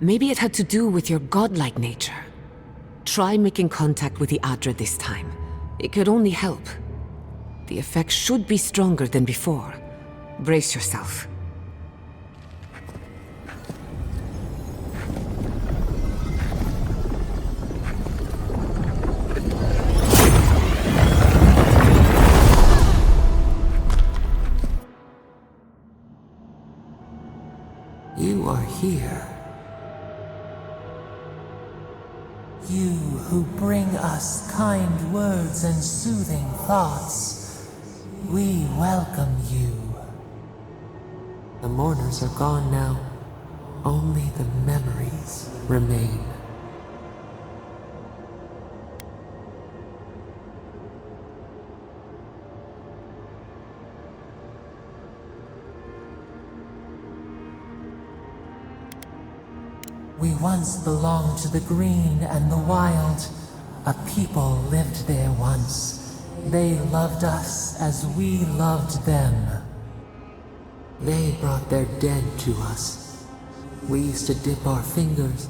S13: Maybe it had to do with your godlike nature. Try making contact with the Adra this time. It could only help. The effect should be stronger than before. Brace yourself.
S14: You are here. You who bring us kind words and soothing thoughts, we welcome you. The mourners are gone now. Only the memories remain. We once belonged to the green and the wild. A people lived there once. They loved us as we loved them. They brought their dead to us. We used to dip our fingers,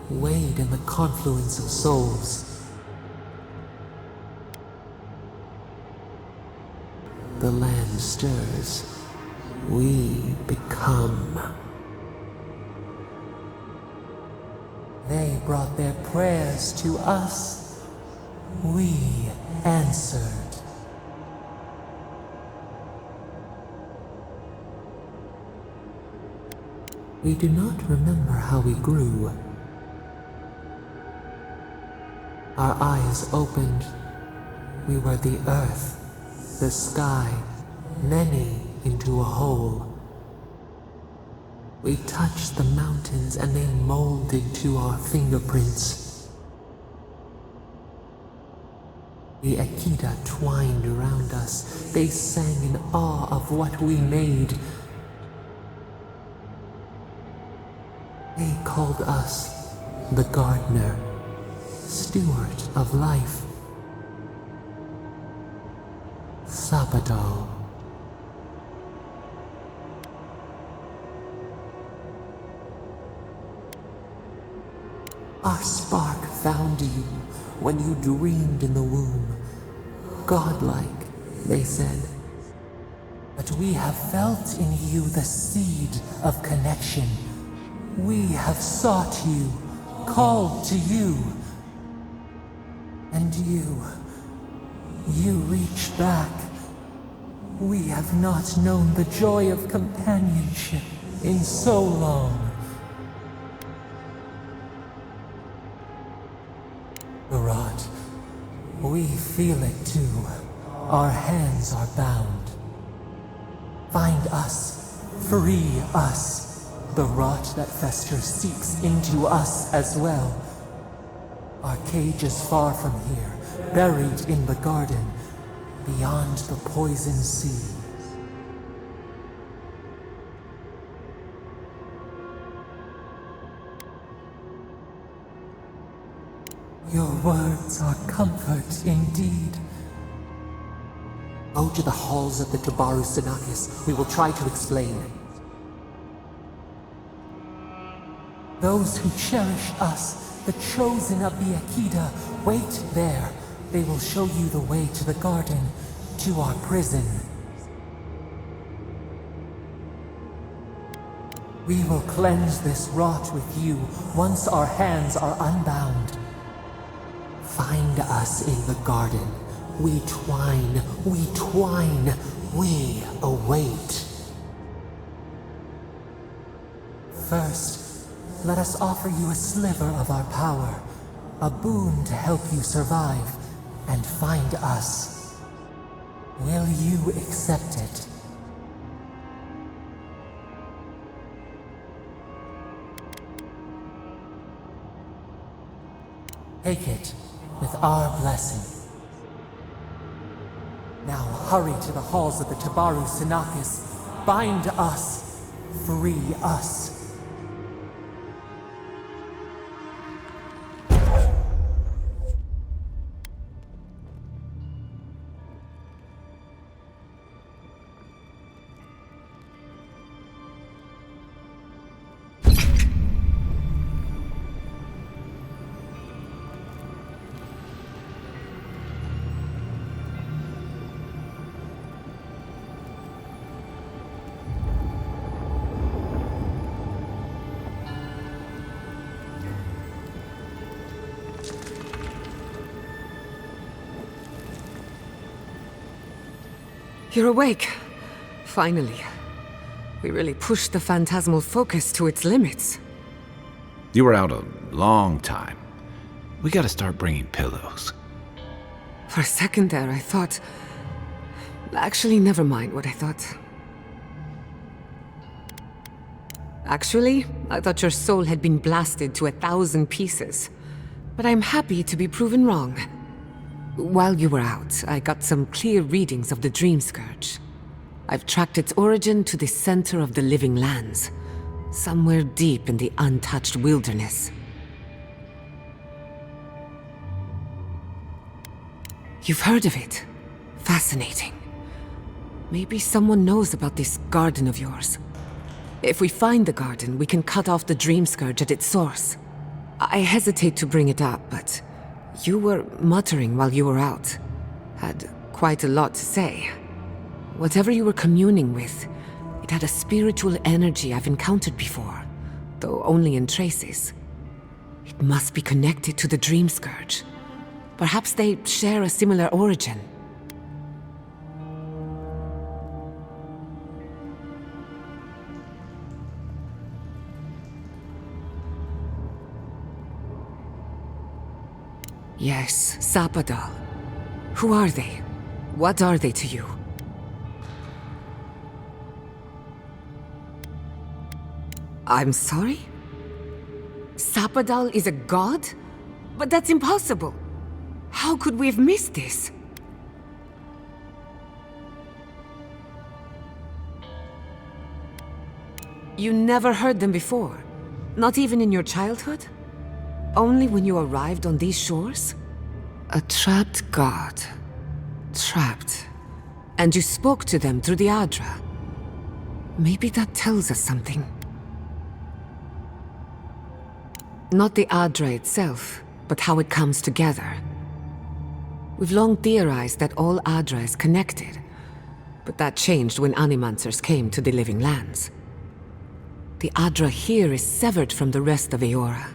S14: wade in the confluence of souls. The land stirs. We become. They brought their prayers to us. We answered. We do not remember how we grew. Our eyes opened. We were the earth, the sky, many into a whole. We touched the mountains and they molded to our fingerprints. The Akita twined around us. They sang in awe of what we made. They called us the gardener, steward of life. Sabado. Our spark found you when you dreamed in the womb. Godlike, they said. But we have felt in you the seed of connection. We have sought you, called to you. And you reach back. We have not known the joy of companionship in so long. Barat, we feel it too. Our hands are bound. Find us. Free us. The rot that festers seeps into us as well. Our cage is far from here, buried in the garden, beyond the poison sea. Your words are comfort indeed. Go to the halls of the Tabaru Sinakis. We will try to explain. Those who cherish us, the chosen of the Akida, wait there. They will show you the way to the garden, to our prison. We will cleanse this rot with you once our hands are unbound. Find us in the garden. We twine, we await. First, let us offer you a sliver of our power, a boon to help you survive and find us. Will you accept it? Take it with our blessing. Now hurry to the halls of the Tabaru Sinakis. Bind us. Free us.
S13: You're awake. Finally. We really pushed the phantasmal focus to its limits.
S4: You were out a long time. We gotta start bringing pillows.
S13: For a second there, I thought... Actually, never mind what I thought. Actually, I thought your soul had been blasted to 1,000 pieces. But I'm happy to be proven wrong. While you were out, I got some clear readings of the Dream Scourge. I've tracked its origin to the center of the living lands, somewhere deep in the untouched wilderness. You've heard of it. Fascinating. Maybe someone knows about this garden of yours. If we find the garden, we can cut off the Dream Scourge at its source. I hesitate to bring it up, but you were muttering while you were out. Had quite a lot to say. Whatever you were communing with, it had a spiritual energy I've encountered before, though only in traces. It must be connected to the Dream Scourge. Perhaps they share a similar origin. Yes, Sapadal. Who are they? What are they to you? I'm sorry? Sapadal is a god? But that's impossible. How could we have missed this? You never heard them before? Not even in your childhood? Only when you arrived on these shores? A trapped god. Trapped. And you spoke to them through the Adra. Maybe that tells us something. Not the Adra itself, but how it comes together. We've long theorized that all Adra is connected. But that changed when Animancers came to the Living Lands. The Adra here is severed from the rest of Eora,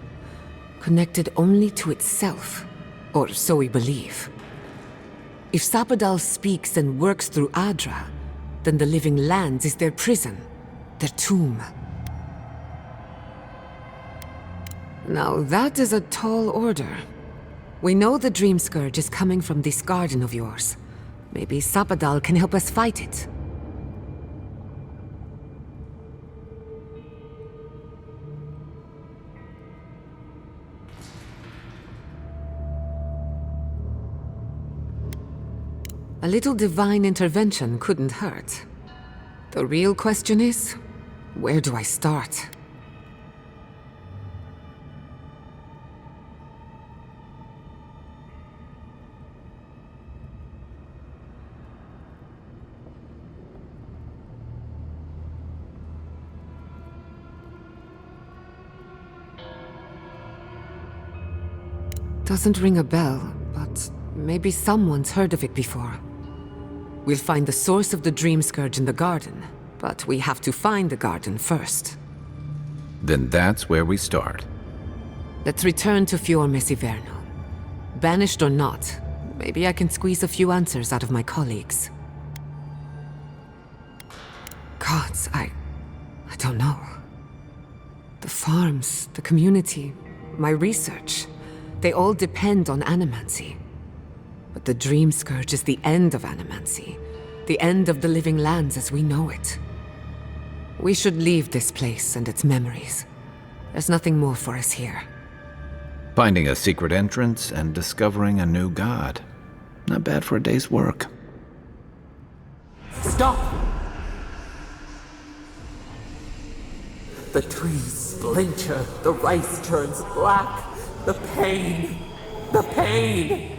S13: connected only to itself, or so we believe. If Sapadal speaks and works through Adra, then the Living Lands is their prison, their tomb. Now that is a tall order. We know the Dream Scourge is coming from this garden of yours. Maybe Sapadal can help us fight it. A little divine intervention couldn't hurt. The real question is, where do I start? Doesn't ring a bell, but maybe someone's heard of it before. We'll find the source of the Dream Scourge in the garden, but we have to find the garden first.
S4: Then that's where we start.
S13: Let's return to Fior Mesiverno. Banished or not, maybe I can squeeze a few answers out of my colleagues. Gods, I don't know. The farms, the community, my research, they all depend on animancy. But the Dream Scourge is the end of animancy, the end of the Living Lands as we know it. We should leave this place and its memories. There's nothing more for us here.
S4: Finding a secret entrance and discovering a new god. Not bad for a day's work.
S14: Stop! The trees splinter, the rice turns black. The pain! The pain!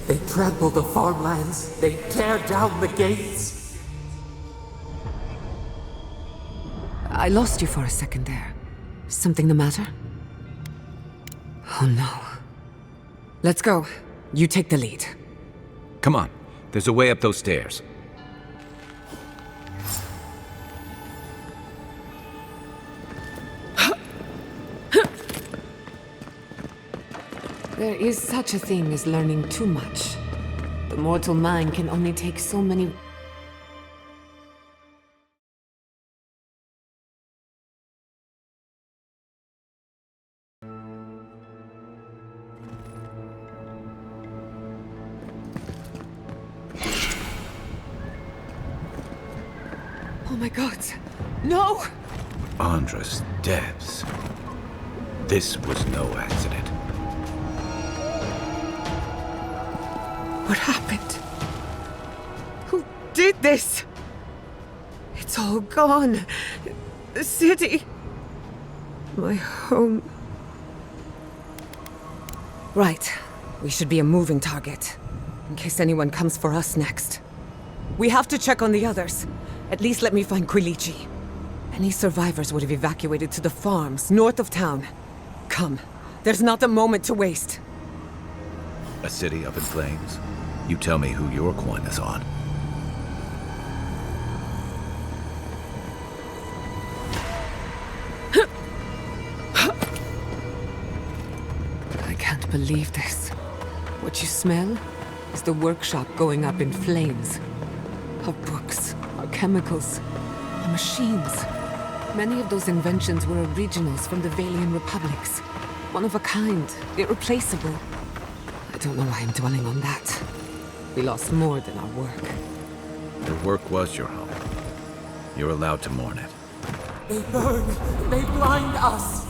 S14: They trample the farmlands. They tear down the gates.
S13: I lost you for a second there. Something the matter? Oh no. Let's go. You take the lead.
S4: Come on. There's a way up those stairs.
S13: There is such a thing as learning too much. The mortal mind can only take so many... Oh my god! No!
S4: Andra's depths. This was no accident.
S13: What happened? Who did this? It's all gone. The city. My home. Right. We should be a moving target. In case anyone comes for us next. We have to check on the others. At least let me find Quilichi. Any survivors would have evacuated to the farms north of town. Come. There's not a moment to waste.
S4: A city up in flames? You tell me who your coin is on.
S13: I can't believe this. What you smell is the workshop going up in flames. Our books, our chemicals, our machines. Many of those inventions were originals from the Valian republics. One of a kind, irreplaceable. I don't know why I'm dwelling on that. We lost more than our work.
S4: Your work was your home. You're allowed to mourn it.
S14: They burn! They blind us!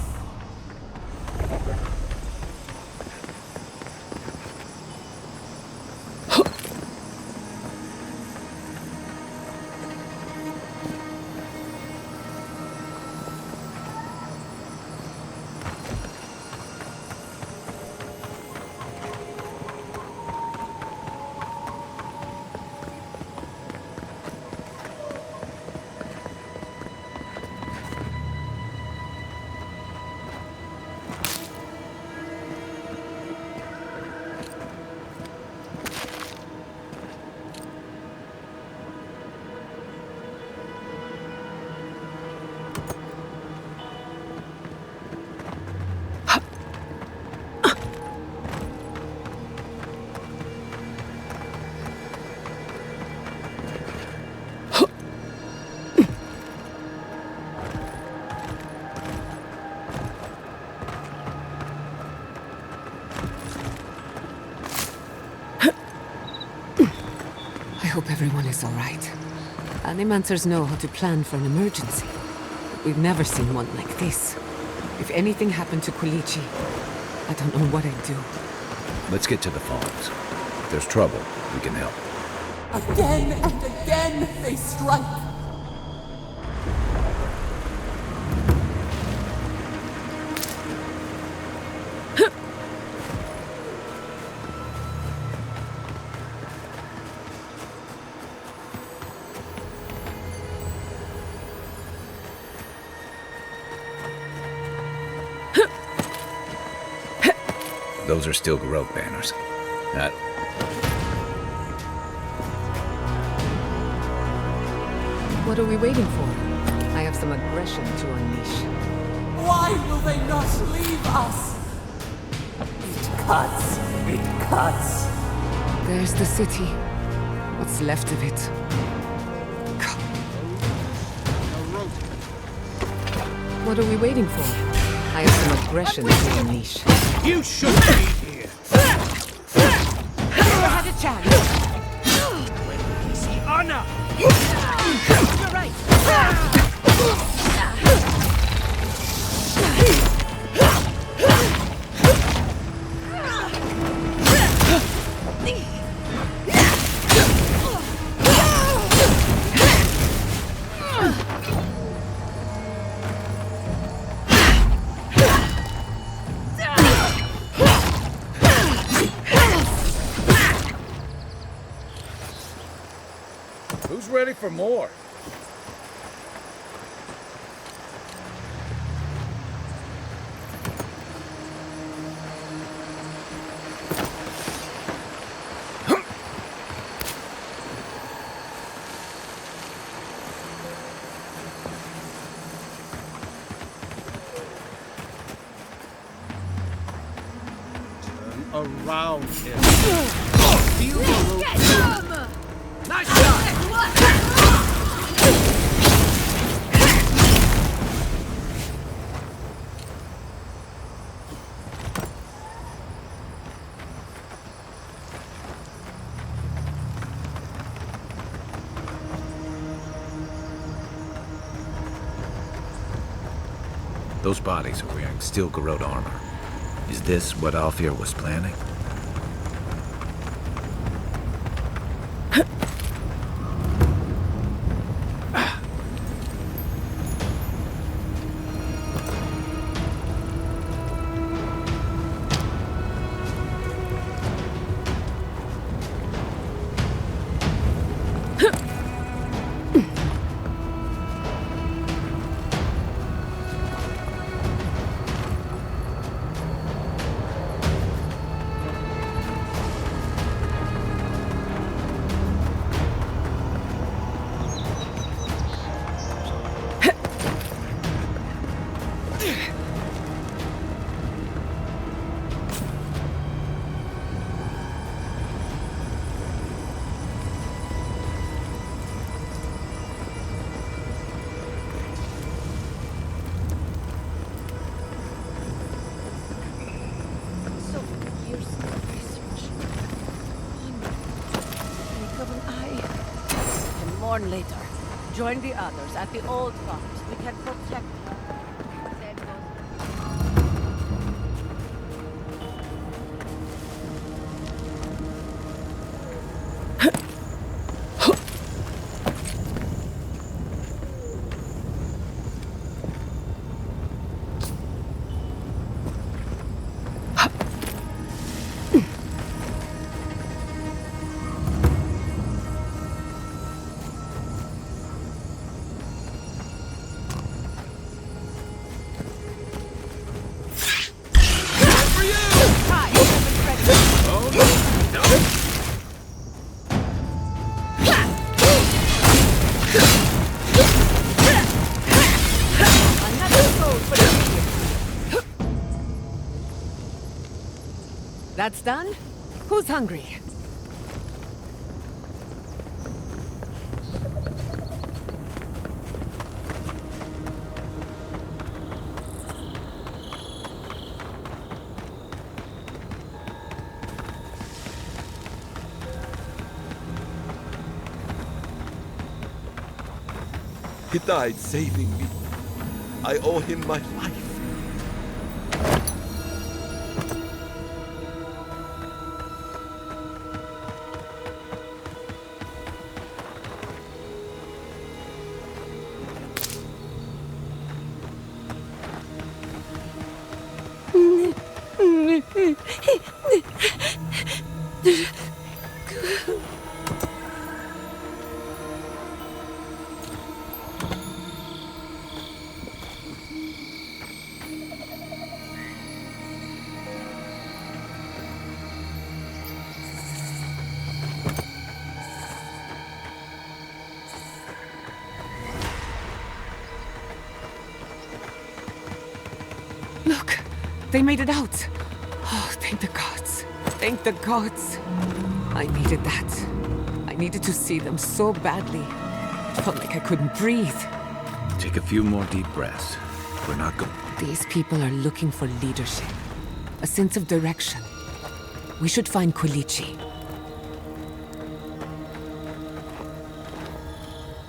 S13: hope everyone is all right. Animancers know how to plan for an emergency. But we've never seen one like this. If anything happened to Quilici, I don't know what I'd do.
S4: Let's get to the farms. If there's trouble, we can help.
S14: Again and again they strike.
S4: Those are still Garrote banners.
S13: What are we waiting for? I have some aggression to unleash.
S14: Why will they not leave us? It cuts. It cuts.
S13: There's the city. What's left of it. What are we waiting for? I have some aggression to unleash.
S8: You shouldn't be here.
S11: Never had a chance.
S8: When we see honor.
S11: You're right.
S10: Who's ready for more?
S8: Around him.
S11: Get him!
S8: Nice shot!
S4: Those bodies are wearing steel Garrote armor. Is this what Alfir was planning?
S5: Return later. Join the others at the old farms. We can protect you.
S13: That's done? Who's hungry?
S15: He died saving me. I owe him my life.
S13: Look, they made it out. Oh, thank the gods. Thank the gods. I needed that. I needed to see them so badly. It felt like I couldn't breathe.
S4: Take a few more deep breaths. We're not going.
S13: These people are looking for leadership, a sense of direction. We should find Quilici.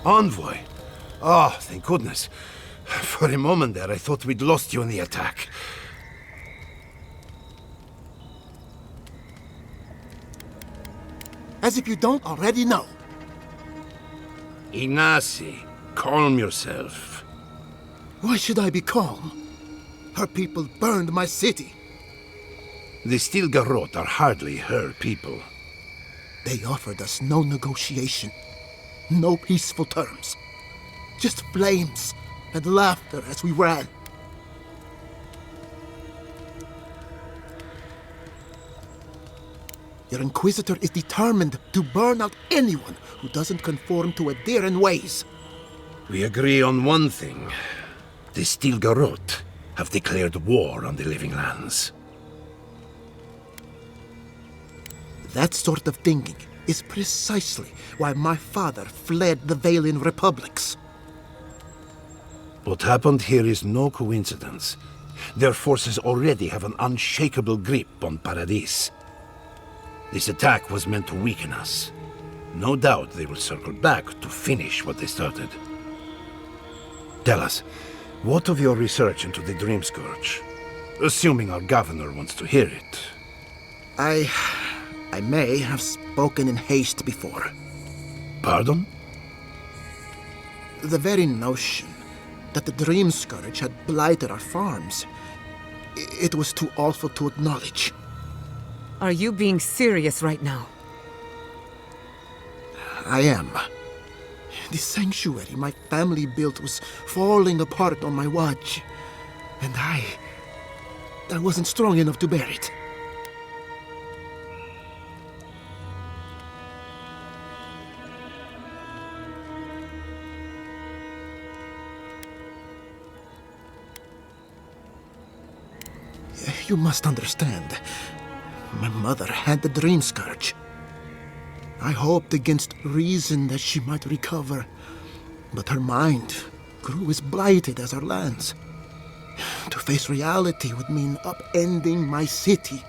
S16: Envoy? Oh, thank goodness. For a moment there, I thought we'd lost you in the attack.
S9: As if you don't already know.
S16: Ignacy, calm yourself.
S9: Why should I be calm? Her people burned my city.
S16: The Stilgarrot are hardly her people.
S9: They offered us no negotiation, no peaceful terms. Just flames and laughter as we ran. Your Inquisitor is determined to burn out anyone who doesn't conform to Adiran ways.
S16: We agree on one thing. The Stilgarrot have declared war on the Living Lands.
S9: That sort of thinking is precisely why my father fled the Valian republics.
S16: What happened here is no coincidence. Their forces already have an unshakable grip on Paradis. This attack was meant to weaken us. No doubt they will circle back to finish what they started. Tell us, what of your research into the Dream Scourge? Assuming our governor wants to hear it.
S9: I may have spoken in haste before.
S16: Pardon?
S9: The very notion that the Dream Scourge had blighted our farms, it was too awful to acknowledge.
S13: Are you being serious right now?
S9: I am. The sanctuary my family built was falling apart on my watch, and I wasn't strong enough to bear it. You must understand. My mother had the Dream Scourge. I hoped against reason that she might recover, but her mind grew as blighted as our lands. To face reality would mean upending my city,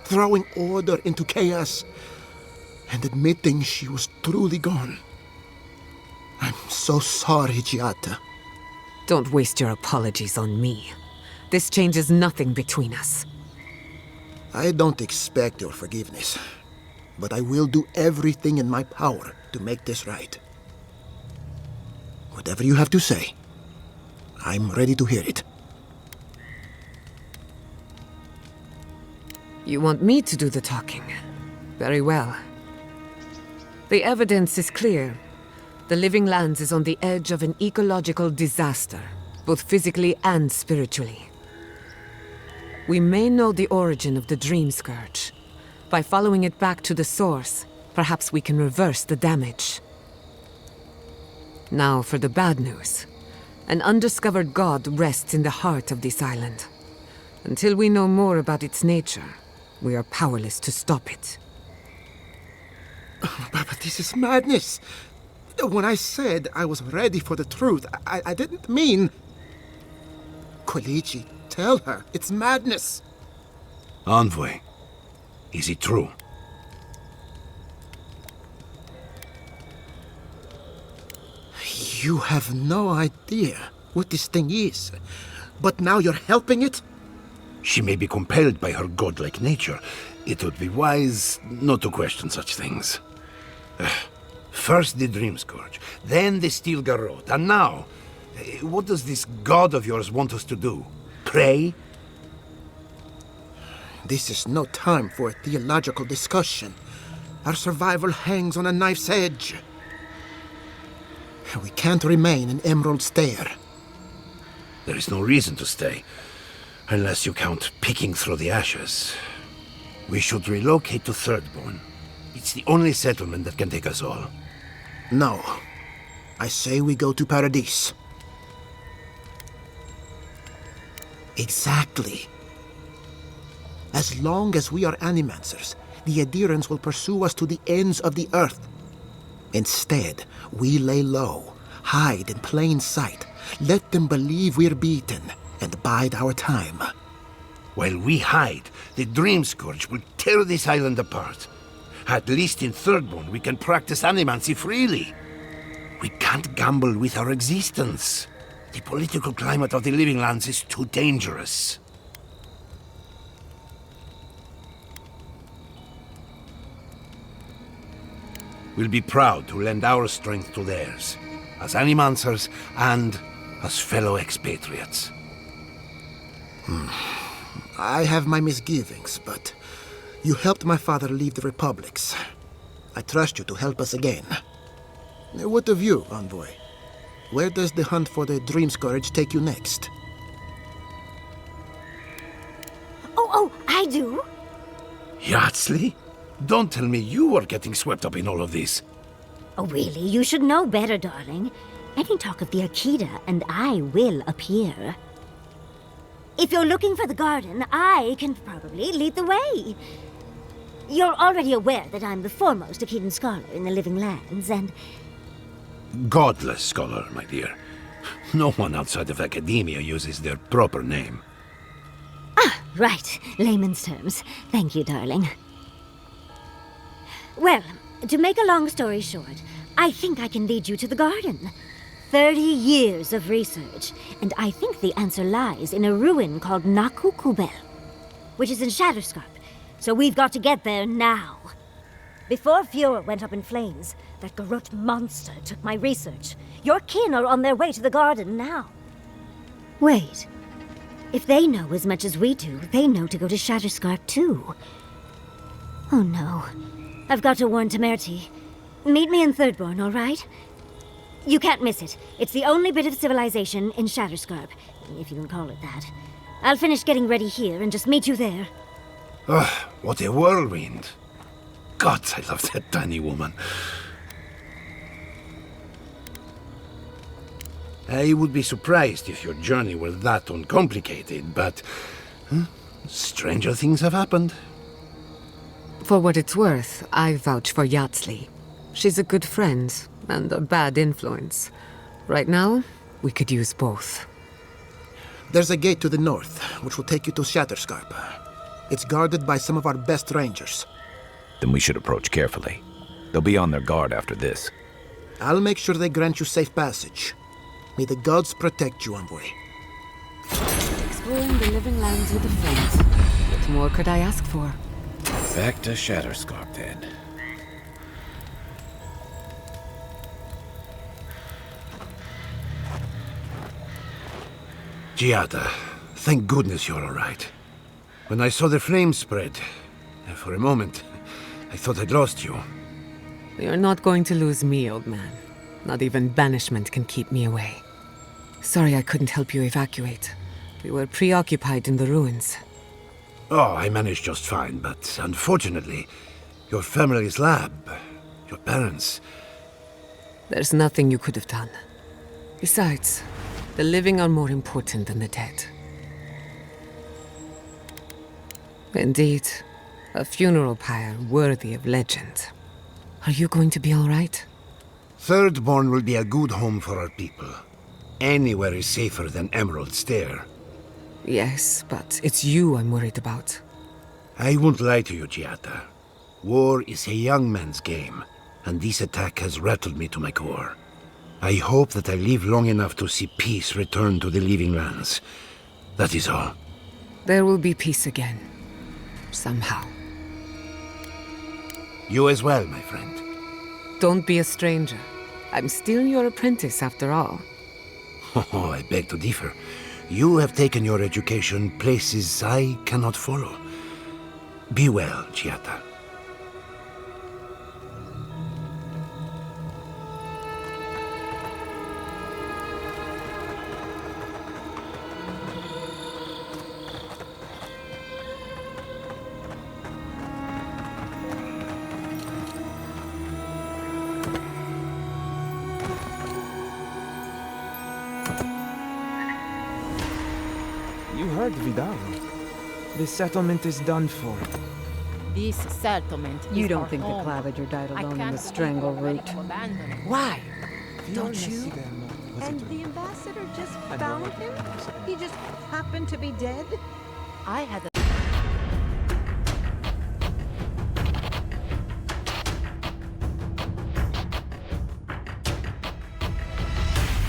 S9: throwing order into chaos, and admitting she was truly gone. I'm so sorry, Giata.
S13: Don't waste your apologies on me. This changes nothing between us.
S9: I don't expect your forgiveness, but I will do everything in my power to make this right. Whatever you have to say, I'm ready to hear it.
S13: You want me to do the talking? Very well. The evidence is clear. The Living Lands is on the edge of an ecological disaster, both physically and spiritually. We may know the origin of the Dream Scourge. By following it back to the source, perhaps we can reverse the damage. Now for the bad news. An undiscovered god rests in the heart of this island. Until we know more about its nature, we are powerless to stop it.
S9: But this is madness. When I said I was ready for the truth, I didn't mean... Quilici, tell her it's madness.
S16: Envoy, is it true?
S12: You have no idea what this thing is. But now you're helping it?
S16: She may be compelled by her godlike nature. It would be wise not to question such things. First the Dream Scourge, then the Steel Garrote, and now, what does this god of yours want us to do? Pray?
S12: This is no time for a theological discussion. Our survival hangs on a knife's edge. We can't remain in Emerald Stair.
S16: There is no reason to stay, unless you count picking through the ashes. We should relocate to Thirdborn. It's the only settlement that can take us all.
S12: No. I say we go to Paradise. Exactly. As long as we are Animancers, the Adherents will pursue us to the ends of the earth. Instead, we lay low, hide in plain sight, let them believe we're beaten, and bide our time.
S16: While we hide, the Dream Scourge will tear this island apart. At least in Thirdborn, we can practice animancy freely. We can't gamble with our existence. The political climate of the Living Lands is too dangerous. We'll be proud to lend our strength to theirs, as Animancers and as fellow expatriates.
S12: I have my misgivings, but you helped my father leave the Republics. I trust you to help us again. What of you, Envoy? Where does the hunt for the Dream Scourge take you next?
S17: Oh, I do.
S16: Yardsley? Don't tell me you are getting swept up in all of this.
S17: Oh, really? You should know better, darling. Any talk of the Akita, and I will appear. If you're looking for the garden, I can probably lead the way. You're already aware that I'm the foremost Akitan scholar in the Living Lands, and...
S16: Godless scholar, my dear. No one outside of academia uses their proper name.
S17: Ah, right. Layman's terms. Thank you, darling. Well, to make a long story short, I think I can lead you to the garden. 30 years of research, and I think the answer lies in a ruin called Naku Kubel, which is in Shatterscarp, so we've got to get there now. Before Fiora went up in flames, that Garrote monster took my research. Your kin are on their way to the garden now. Wait. If they know as much as we do, they know to go to Shatterscarp too. Oh no. I've got to warn Temerity. Meet me in Thirdborn, all right? You can't miss it. It's the only bit of civilization in Shatterscarp, if you can call it that. I'll finish getting ready here and just meet you there.
S16: Ah, what a whirlwind. God, I love that tiny woman. I would be surprised if your journey were that uncomplicated, but stranger things have happened.
S13: For what it's worth, I vouch for Yardsley. She's a good friend and a bad influence. Right now, we could use both.
S12: There's a gate to the north, which will take you to Shatterscarp. It's guarded by some of our best rangers.
S4: Then we should approach carefully. They'll be on their guard after this.
S12: I'll make sure they grant you safe passage. May the gods protect you, Envoy.
S6: Exploring the Living Lands with a friend. What more could I ask for?
S4: Back to Shatterscarp, then.
S16: Giada, thank goodness you're all right. When I saw the flames spread, for a moment, I thought I'd lost you.
S13: You're not going to lose me, old man. Not even banishment can keep me away. Sorry I couldn't help you evacuate. We were preoccupied in the ruins.
S16: Oh, I managed just fine, but unfortunately, your family's lab, your parents...
S13: There's nothing you could have done. Besides, the living are more important than the dead. Indeed, a funeral pyre worthy of legend. Are you going to be all right?
S16: Thirdborn will be a good home for our people. Anywhere is safer than Emerald Stair.
S13: Yes, but it's you I'm worried about.
S16: I won't lie to you, Giada. War is a young man's game, and this attack has rattled me to my core. I hope that I live long enough to see peace return to the living lands. That is all.
S13: There will be peace again. Somehow.
S16: You as well, my friend.
S13: Don't be a stranger. I'm still your apprentice, after all.
S16: Oh, I beg to differ. You have taken your education places I cannot follow. Be well, Chiata.
S18: You heard Vidal. This settlement is done for.
S5: This settlement
S19: You
S5: is
S19: don't
S5: our
S19: think the
S5: home.
S19: Clavage
S5: I
S19: the
S5: can't
S19: strangle
S5: believe we're
S19: route?
S5: ready to abandon it.
S19: Why?
S5: Don't you?
S19: And the ambassador just found him? He just happened to be dead?
S5: I had a